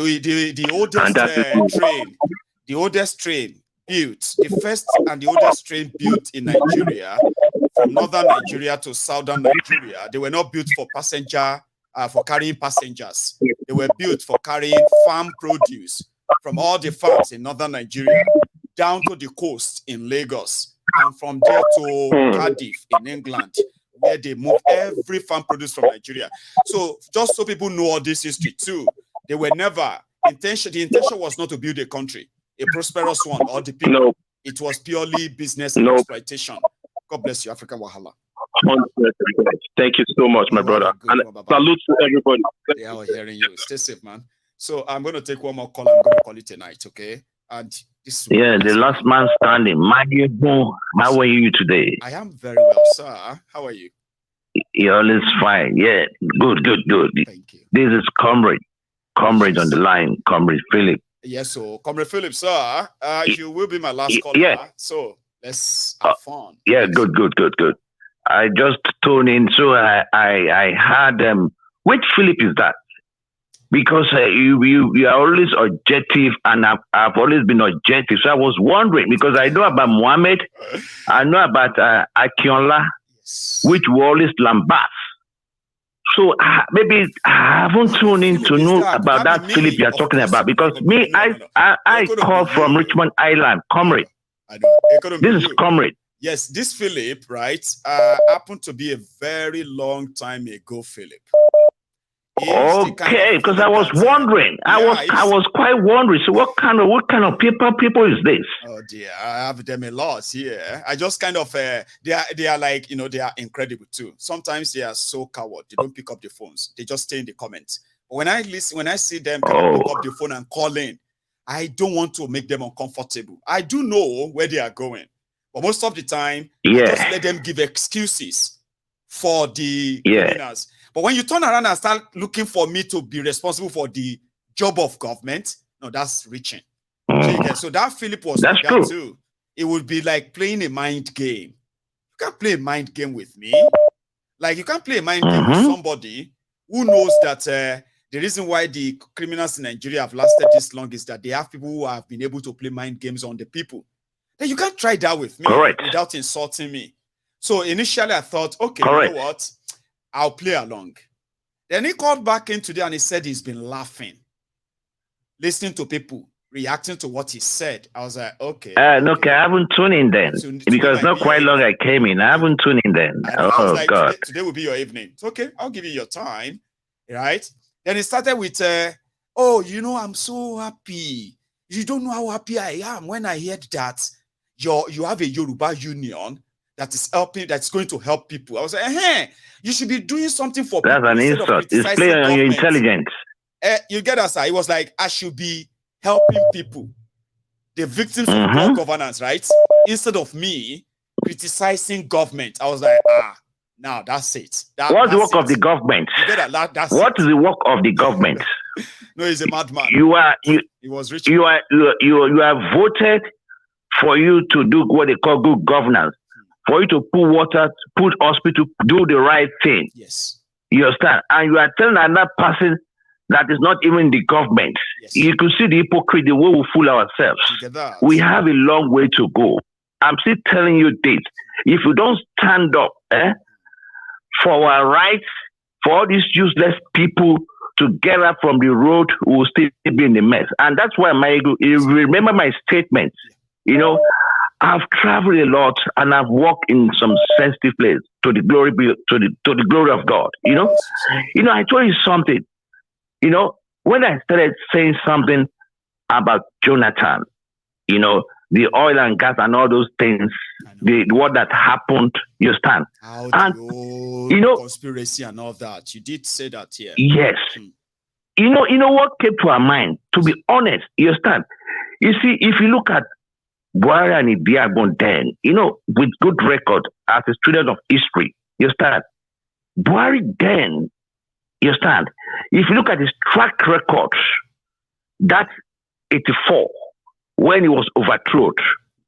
oldest train built, the first and the oldest train built in Nigeria, from northern Nigeria to southern Nigeria, they were not built for for carrying passengers. They were built for carrying farm produce from all the farms in northern Nigeria down to the coast in Lagos, and from there to Cardiff in England, where they moved every farm produce from Nigeria. So just so people know all this history too, they were never the intention was not to build a country, a prosperous one, or the people. No. It was purely business and exploitation. God bless you, African Wahala. Thank you so much, my brother. And salute to everybody. They are hearing you. Stay safe, man. So I'm going to take one more call. I'm going to call it a night, okay? And this the last man standing. How are you today? I am very well, sir. How are you? You're always fine. Yeah, good. Thank you. This is Comrade on the line, Comrade Philip. Yes, so Comrade Philip, sir, you will be my last caller. Yeah. So let's have fun. Yeah, good. I just tuned in, so I had which Philip is that? Because you are always objective, and I've always been objective. So I was wondering, because I know about Mohammed, I know about Akinola, which were always lambast. So maybe I haven't tuned in to know about that Philip you're talking about. Because I call from Richmond Island, Comrade. I know. This is Comrade. Yes, this Philip, right, happened to be a very long time ago, Philip. Okay, because I was wondering. I was quite wondering. So what kind of people is this? Oh dear, I have them a lot here. I just kind of they are like, they are incredible too. Sometimes they are so coward. They don't pick up the phones. They just stay in the comments. But when I see them pick up the phone and call in, I don't want to make them uncomfortable. I do know where they are going, but most of the time, I just let them give excuses for the criminals. But when you turn around and start looking for me to be responsible for the job of government, no, that's reaching. So that Philip was like that too. It would be like playing a mind game. You can't play a mind game with me. Like you can't play a mind game with somebody who knows that the reason why the criminals in Nigeria have lasted this long is that they have people who have been able to play mind games on the people. Then you can't try that with me without insulting me. So initially I thought, okay, you know what? I'll play along. Then he called back in today and he said he's been laughing, listening to people reacting to what he said. I was like, okay. Okay, I haven't tuned in then. Because not quite long I came in. I haven't tuned in then. I was like, God. Today will be your evening. It's okay. I'll give you your time. Right? Then it started with, oh, you know, I'm so happy. You don't know how happy I am when I heard that you have a Yoruba union that is helping, that's going to help people. I was like, you should be doing something for people. That's an insult. It's playing on your intelligence. You get us, sir. It was like, I should be helping people, the victims of poor governance, right? Instead of me criticizing government. I was like, now that's it. What's the work of the government? What is the work of the government? No, he's a madman. He was rich. You are voted for you to do what they call good governance, for you to put water, put hospital, do the right thing. Yes. You understand? And you are telling another person that is not even the government. Yes. You can see the hypocrisy, the way we fool ourselves. We have a long way to go. I'm still telling you this. If you don't stand up for our rights, for all these useless people to get up from the road, we will still be in the mess. And that's why you remember my statement. You know, I've traveled a lot and I've walked in some sensitive places to the glory of God. You know, I told you something. You know, when I started saying something about Jonathan, you know, the oil and gas and all those things, what that happened, you understand? And you know, conspiracy and all that. You did say that here. Yes. You know what came to our mind? To be honest, you understand? You see, if you look at Buhari and Ibiagbon then, you know, with good record as a student of history, you understand? Buhari then, you understand? If you look at his track record, that's 84, when he was overthrown.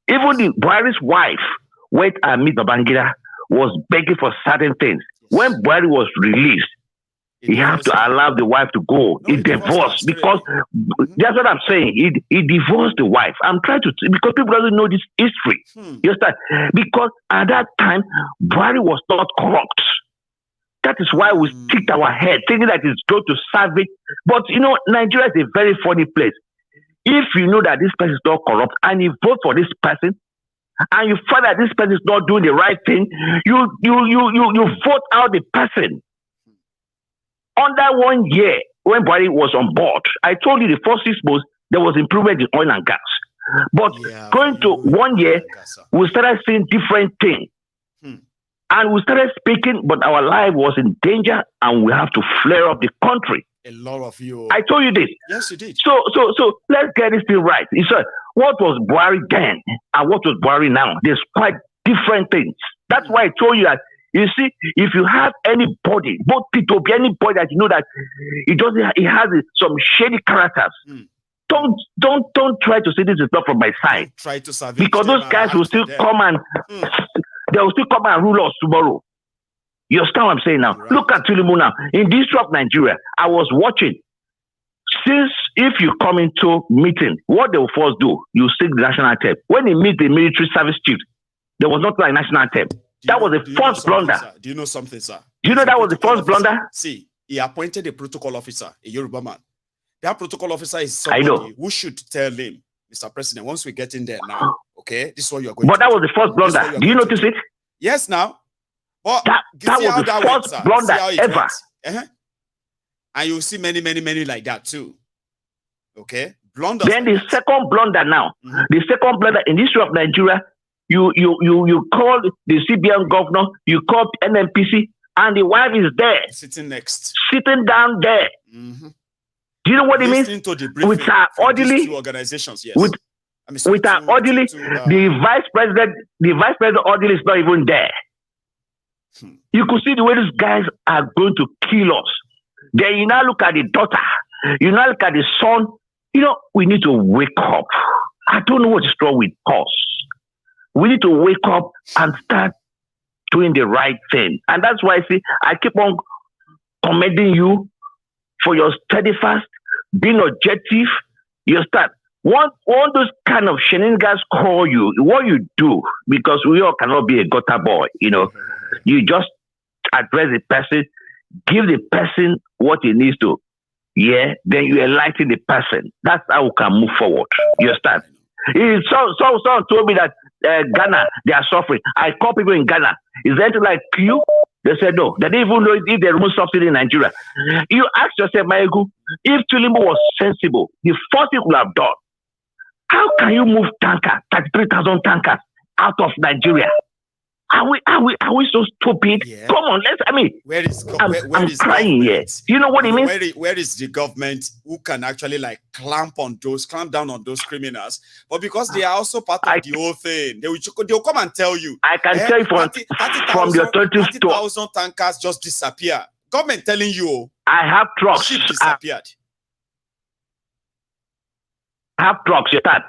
Even Buhari's wife went and meet Babangida, was begging for certain things. When Buhari was released, he had to allow the wife to go. He divorced because that's what I'm saying. He divorced the wife. I'm trying to, because people don't know this history. You understand? Because at that time, Buhari was not corrupt. That is why we stick our head, thinking that it's going to serve it. But you know, Nigeria is a very funny place. If you know that this person is not corrupt and you vote for this person, and you find that this person is not doing the right thing, you vote out the person. Under 1 year, when Buhari was on board, I told you the first 6 months, there was improvement in oil and gas. But going to 1 year, we started seeing different things. And we started speaking, but our life was in danger and we have to flare up the country. A lot of you. I told you this. Yes, you did. So let's get this thing right. He said, what was Buhari then and what was Buhari now? There's quite different things. That's why I told you that, you see, if you have anybody, both people, anybody that you know that he has some shady characters, don't try to say this is not from my side. Try to salvage because those guys will still come and they will still come and rule us tomorrow. You understand what I'm saying now? Right. Look at Tinubu now. In the history of Nigeria, I was watching. Since if you come into meeting, what they will first do, you sing the national anthem. When they meet the military service chief, there was not like national anthem. That was the first blunder. Do you know something, sir? Do you know that was the first blunder? See, he appointed a protocol officer, a Yoruba man. That protocol officer is somebody who should tell him, Mr. President, once we get in there now, okay, this is what you're going to do. But that was the first blunder. Do you notice it? Yes, now. But that was the first blunder ever. And you'll see many like that too. Okay? Blunders. Then the second blunder now. The second blunder in the history of Nigeria, you call the CBN governor, you call NNPC, and the wife is there. Sitting down there. Do you know what it means? With her orderly organizations, yes. With her orderly, the vice president orderly is not even there. You could see the way these guys are going to kill us. Then you now look at the daughter, you now look at the son. You know, we need to wake up. I don't know what is wrong with us. We need to wake up and start doing the right thing. And that's why I keep on commending you for your steadfast, being objective. You start. One those kind of shenanigans call you, what you do, because we all cannot be a gutter boy, you know. You just address the person, give the person what he needs to. yeah, then you enlighten the person. That's how we can move forward. You understand? Someone told me that Ghana, they are suffering. I call people in Ghana. Is there anything like Q? They said no. They didn't even know if they remove subsidy in Nigeria. You ask yourself, Maegu, if Tinubu was sensible, the first thing he would have done, how can you move tankers, 33,000 tankers out of Nigeria? Are we so stupid? Yeah. Come on, I'm crying here. You know what it means? Where is the government who can actually like clamp down on those criminals? But because they are also part of the whole thing, they'll come and tell you. I can tell you from the authorities, 30,000 tankers just disappear. Government telling you. I have trucks. Ship disappeared. I have trucks. You start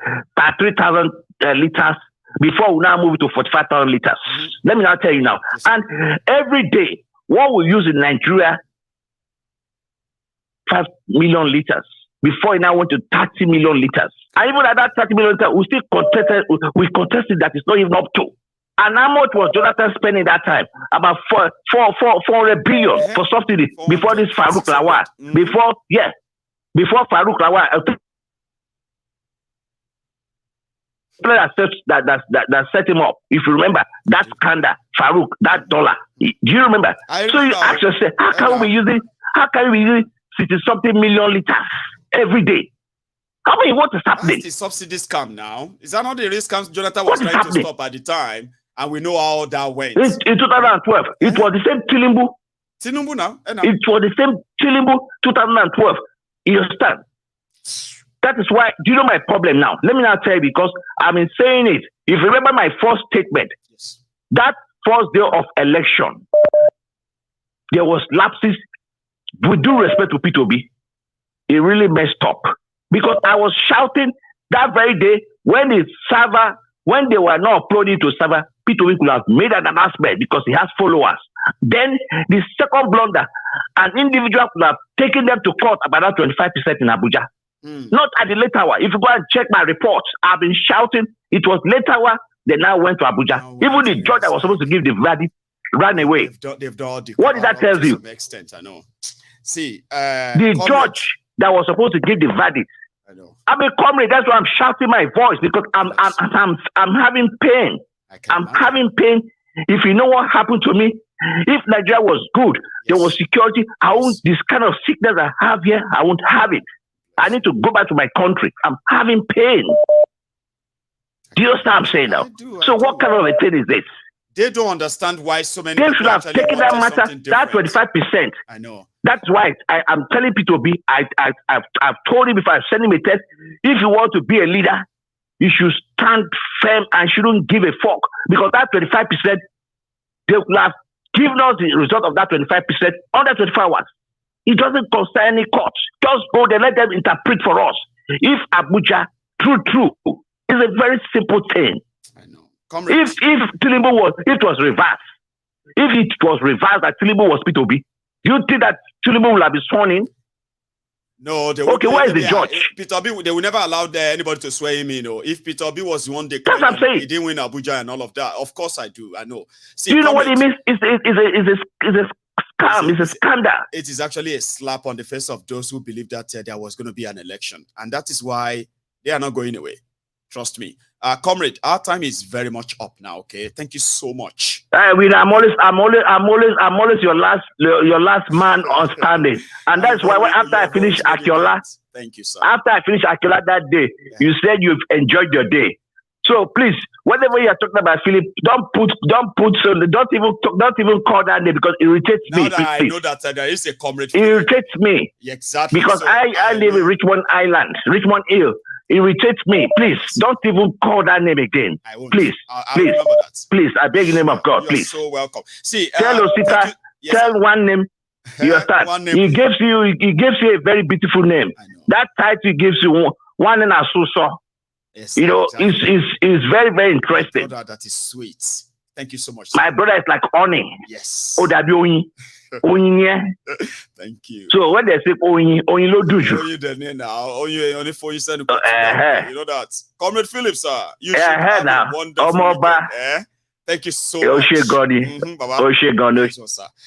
3,000 liters. Before we now move to 45,000 liters. Mm-hmm. Let me now tell you now. Yes. And every day, what we use in Nigeria, 5 million liters. Before it now went to 30 million liters. And even at that 30 million liters, we still contested that it's not even up to. And how much was Jonathan spending that time? About 400 billion for subsidy before this Farouk Lawal. Mm-hmm. Before Farouk Lawal. That set him up. If you remember that scandal, Farouk, that dollar. Do you remember? So you ask yourself, how can we be using 60-something million liters every day? How many what is happening? The subsidy scam now. Is that not the risk scam Jonathan was trying to stop at the time? And we know how that went. In 2012, it was the same Tinubu. Tinubu now? It was the same Tinubu 2012. You understand? That is why, do you know my problem now? Let me now tell you, because I've been saying it. If you remember my first statement, yes. That first day of election, there was lapses. With due respect to P2B, it really messed up. Because I was shouting that very day when they were not uploading to server, P2B could have made an announcement because he has followers. Then the second blunder, an individual could have taken them to court about that 25% in Abuja. Not at the later hour. If you go and check my reports, I've been shouting. It was later hour. They now went to Abuja. Even the judge that was supposed to give the verdict ran away. They've done what did that tell you? To some extent, I know. See, the judge that was supposed to give the verdict. I know. I'm a comrade. That's why I'm shouting my voice because I'm having pain. I'm having pain. If you know what happened to me, if Nigeria was good, there was security. I won't. This kind of sickness I have here, I won't have it. I need to go back to my country. I'm having pain. Do you understand what I'm saying now? So what kind of a thing is this? They don't understand why so many people should have taken that matter, that 25%. I know. That's why I'm telling P2B, I've told him before, I send him a text, if you want to be a leader, you should stand firm and shouldn't give a fuck. Because that 25%, they will have given us the result of that 25% under 24 hours. It doesn't concern any courts. Just go there, let them interpret for us. If Abuja, true, is a very simple thing. I know. If Tinubu was reversed, that Tinubu was P2B, you think that Tinubu will have been sworn in? No, where is the judge? P2B, they will never allow anybody to swear him in. If P2B was the one they that's what I'm saying. He didn't win Abuja and all of that. Of course I do. I know. See, do you know what it means? It's a scam. It's a scandal. It is actually a slap on the face of those who believe that there was going to be an election. And that is why they are not going away. Trust me. Comrade, our time is very much up now, okay? Thank you so much. I'm always your last man on standing. And that's why after I finish Akiola, thank you, sir. After I finish Akiola that day, you said you've enjoyed your day. So please, whatever you're talking about, Philip, don't even call that name because it irritates me. I know that there is a comrade. It irritates me. Exactly. Because so, I live in Richmond Island, Richmond Hill. It irritates me. Please, don't even call that name again. I won't. Please, please, remember that. Please, I beg in the name of God, please. You're so welcome. See, tell Osita, tell one name. You understand? He gives you a very beautiful name. That title gives you one in Asuso. Yes, you know, exactly. is very, very interesting. Brother, that is sweet. Thank you so much. My brother is like honey. Yes. Thank you. So when they say only lo do you. You know that. Comrade Phillips, sir. You should have now. a wonderful weekend, Thank you so much.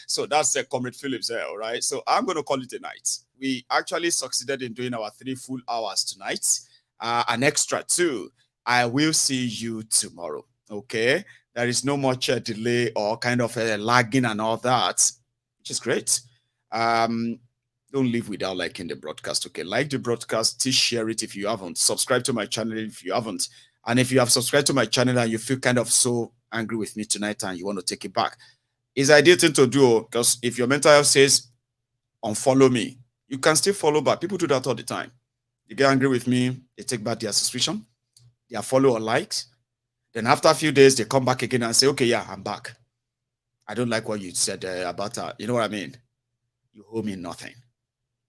So that's Comrade Phillips there, all right? So I'm going to call it a night. We actually succeeded in doing our 3 full hours tonight. An extra 2. I will see you tomorrow, okay? There is no much delay or kind of lagging and all that, which is great. Don't leave without liking the broadcast, okay? Like the broadcast, please share it if you haven't. Subscribe to my channel if you haven't. And if you have subscribed to my channel and you feel kind of so angry with me tonight and you want to take it back, it's the ideal thing to do, because if your mental health says unfollow me, you can still follow back. People do that all the time. They get angry with me, they take back their subscription, their follow or likes. Then after a few days, they come back again and say, okay, yeah, I'm back. I don't like what you said about that. You know what I mean? You owe me nothing.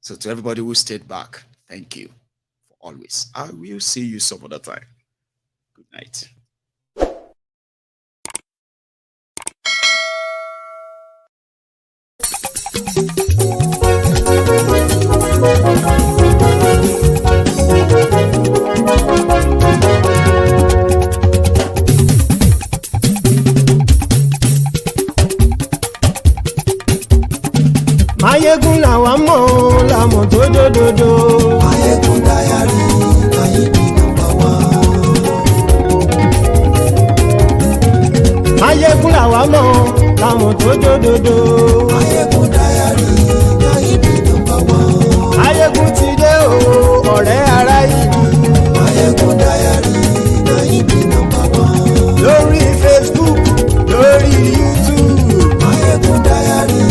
So to everybody who stayed back, thank you for always. I will see you some other time. Good night. Mayegun làwa mọ̀ làmọ̀ tó dòdòdò. Mayegun Diary, Mayebi number 1. Mayegun làwa mọ̀ làmọ̀ tó dòdòdò. Mayegun Diary, Mayebi number 1. Mayegun ti dé o, ọ̀rẹ́ ará ìlú. Mayegun Diary, Mayebi number 1. Lórí Facebook, lórí YouTube. Mayegun Diary,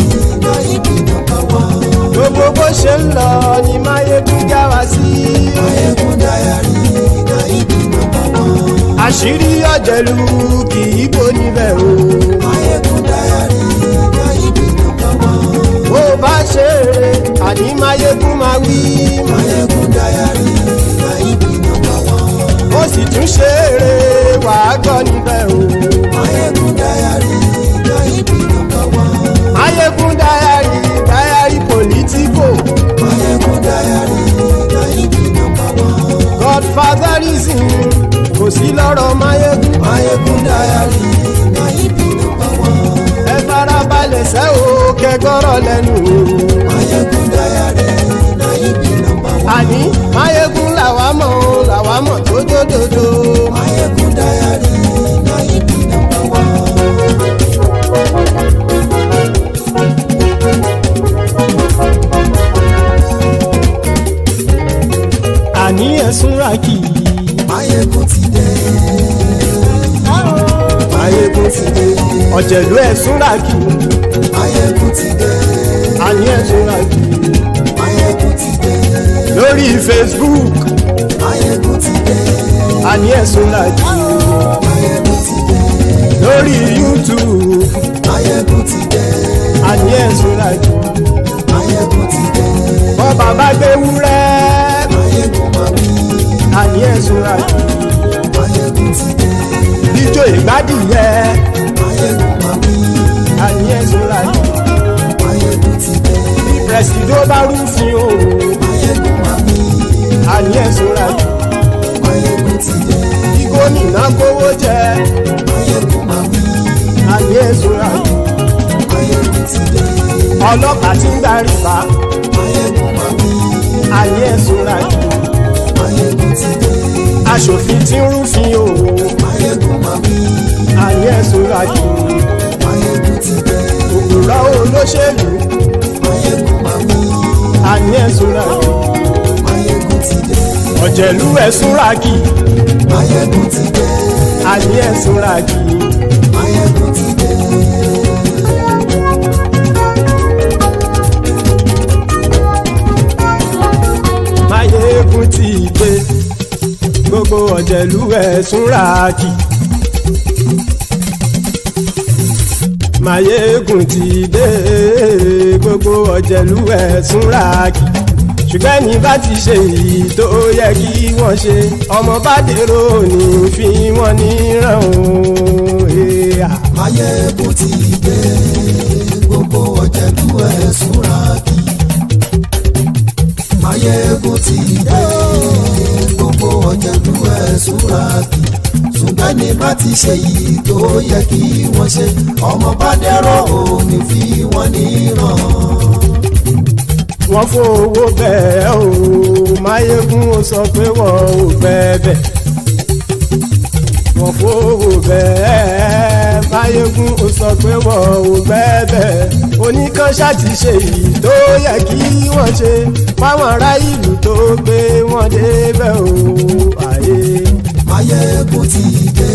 Mayebi number 1. Gbogbo bó ṣe ń lọ ni Mayegun já wa sí. Mayegun Diary, Mayebi number 1. Àṣírí ọ̀jẹ̀lú kì í bò níbẹ̀ o. Mayegun Diary, Mayebi number 1. Bó bá ṣe eré, àní Mayegun máa wí. Mayegun Diary, Mayebi number 1. Ó sì tún ṣe eré, wàá gbọ́ níbẹ̀ o. Mayegun Diary, Mayebi number 1. Mayegun Diary, Diary Politico. Mayegun Diary, Mayebi number 1. Godfatherism kò sí lọ́rọ̀ Mayegun. Mayegun Diary, Mayebi number 1. Ẹ farabalẹ̀ sẹ́ o kẹgọ́rọ̀ lẹ́nu o. Mayegun Diary, Mayebi number 1. Àní Mayegun làwa mọ̀ o, làwa mọ̀ tó dòdòdò. Mayegun Diary, Mayebi number 1. Àní ẹ̀sùn ràkì. Mayegun ti dé. Mayegun ti dé. Ọ̀jẹ̀lú ẹ̀sùn ràkì. Mayegun ti dé. Àní ẹ̀sùn ràkì. Mayegun ti dé. Lórí Facebook. Mayegun ti dé. Àní ẹ̀sùn ràkì. Mayegun ti dé. Lórí YouTube. Mayegun ti dé. Àní ẹ̀sùn ràkì. Mayegun ti dé. Bọ́ bàbá gbé wúrẹ́. Mayegun máa wí. Àní ẹ̀sùn ràkì. Mayegun ti dé. Ijó ìgbádìyẹ. Mayegun máa wí. Àní ẹ̀sùn ràkì. Mayegun ti dé. Bí pẹ̀sìdó bá rúfin o. Mayegun máa wí. Àní ẹ̀sùn ràkì. Mayegun ti dé. Bí gómìnà kówó jẹ. Mayegun máa wí. Àní ẹ̀sùn ràkì. Mayegun ti dé. Ọlọ́pàá tí ń gba rìbá. Mayegun máa wí. Àní ẹ̀sùn ràkì. Mayegun ti dé. Aṣòfin tí ń rúfin o. Mayegun máa wí. Àní ẹ̀sùn ràkì. Mayegun ti dé. Òpùrọ́ olóṣèlú. Mayegun máa wí. Àní ẹ̀sùn ràkì. Mayegun ti dé. Ọ̀jẹ̀lú ẹ̀sùn ràkì. Mayegun ti dé. Àní ẹ̀sùn ràkì. Mayegun ti dé. Mayegun ti dé. Gbogbo ọ̀jẹ̀lú ẹ̀sùn ràkì. Mayegun ti dé. Gbogbo ọ̀jẹ̀lú ẹ̀sùn ràkì. Ṣùgbọ́n ní bá ti ṣe èyí tó yẹ kí wọ́n ṣe, ọmọ bá dèrò ní fi wọ́n níran o. Mayegun ti dé. Gbogbo ọ̀jẹ̀lú ẹ̀sùn ràkì. Mayegun ti dé. Gbogbo ọ̀jẹ̀lú ẹ̀sùn ràkì. ṣùgbọ́n ní bá ti ṣe yìí tó yẹ kí wọ́n ṣe ọmọ bá dẹ́rọ̀ ò ní fi wọ́n níran. wọ́n fowó bẹ́ẹ̀ o Máyégún ó sọ pé wọ́n ò bẹ́ẹ̀ wọ́n fowó bẹ́ẹ̀ Máyégún ó sọ pé wọ́n ò bẹ́ẹ̀ oníkan ṣáàtì ṣe yìí tó yẹ kí wọ́n ṣe fáwọn ará ìlú tó gbé wọn débẹ̀ o àyè. Máyégún ti dé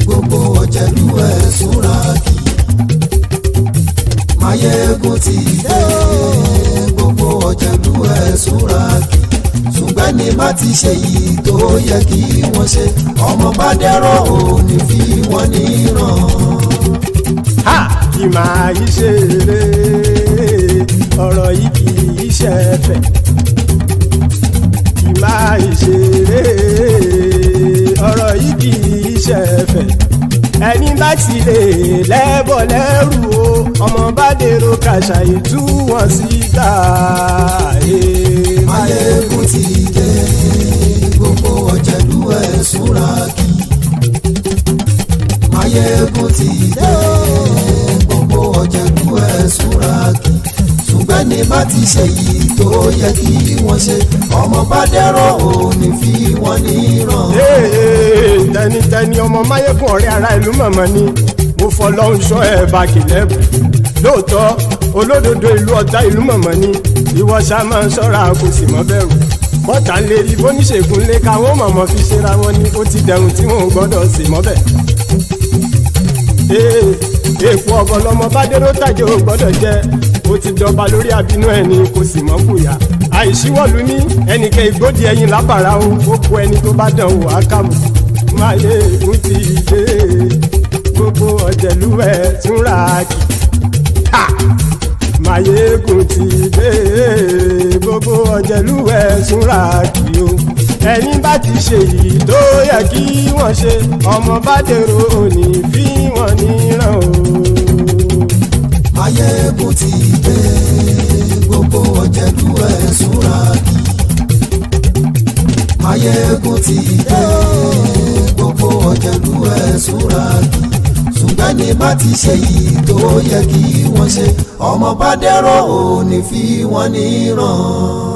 gbogbo ọ̀jẹ̀lú ẹ̀ súnra kì. Máyégún ti dé gbogbo ọ̀jẹ̀lú ẹ̀ súnra kì. ṣùgbọ́n ní bá ti ṣe yìí tó yẹ kí wọ́n ṣe ọmọ bá dẹ́rọ̀ ò ní fi wọ́n níran. kì máa yí ṣe eré ọ̀rọ̀ yìí kì í ṣe ẹ̀fẹ̀ kì máa yí ṣe eré ọ̀rọ̀ yìí kì í ṣe ẹ̀fẹ̀ ẹni bá ti lè lẹ́bọ̀ lẹ́rù o ọmọ bá dèrò kàṣàyè tú wọn síta. Máyégún ti dé gbogbo ọ̀jẹ̀lú ẹ̀ súnra kì. Máyégún ti dé gbogbo ọ̀jẹ̀lú ẹ̀ súnra kì. ṣùgbọ́n ní bá ti ṣe yìí tó yẹ kí wọ́n ṣe ọmọ bá dẹ́rọ̀ ò ní fi wọ́n níran. tẹnitẹni ọmọ Máyégún ọ̀rẹ́ ara ìlú mọ̀mọ́ ni mo fọlọ́hún ṣọ́ ẹ̀ bá kìlẹ́bù lóòótọ́ olódodo ìlú ọ̀tá ìlú mọ̀mọ́ ni ìwọ ṣá máa ń ṣọ́ra kò sì mọ́ bẹ̀rù bọ́tà ń lè rí bóníṣègùn lé káwọn mọ̀mọ́ fi ṣera wọn ni ó ti dẹrùn tí wọn ò gbọ́dọ̀ sì mọ́ bẹ̀. èèpo ọ̀bọ lọmọ bá dérò tàjẹ́ ò gbọ́dọ̀ jẹ́ ó ti jọba lórí àbínú ẹni kò sì mọ́ bùyà àìsíwọ́lu ní ẹnìkẹ́ ìgbódì ẹyin lábàrá o ó kó ẹni tó bá dán wò á kàmù. Máyégún ti dé gbogbo ọ̀jẹ̀lú ẹ̀ túnra kì. Máyégún ti dé gbogbo ọ̀jẹ̀lú ẹ̀ túnra kì o ẹni bá ti ṣe yìí tó yẹ kí wọ́n ṣe ọmọ bá dèrò òní fi wọ́n níran o. Máyégún ti dé gbogbo ọ̀jẹ̀lú ẹ̀ súnra kì. Máyégún ti dé gbogbo ọ̀jẹ̀lú ẹ̀ súnra kì. ṣùgbọ́n ní bá ti ṣe yìí tó yẹ kí wọ́n ṣe ọmọ bá dẹ́rọ̀ ò ní fi wọ́n níran.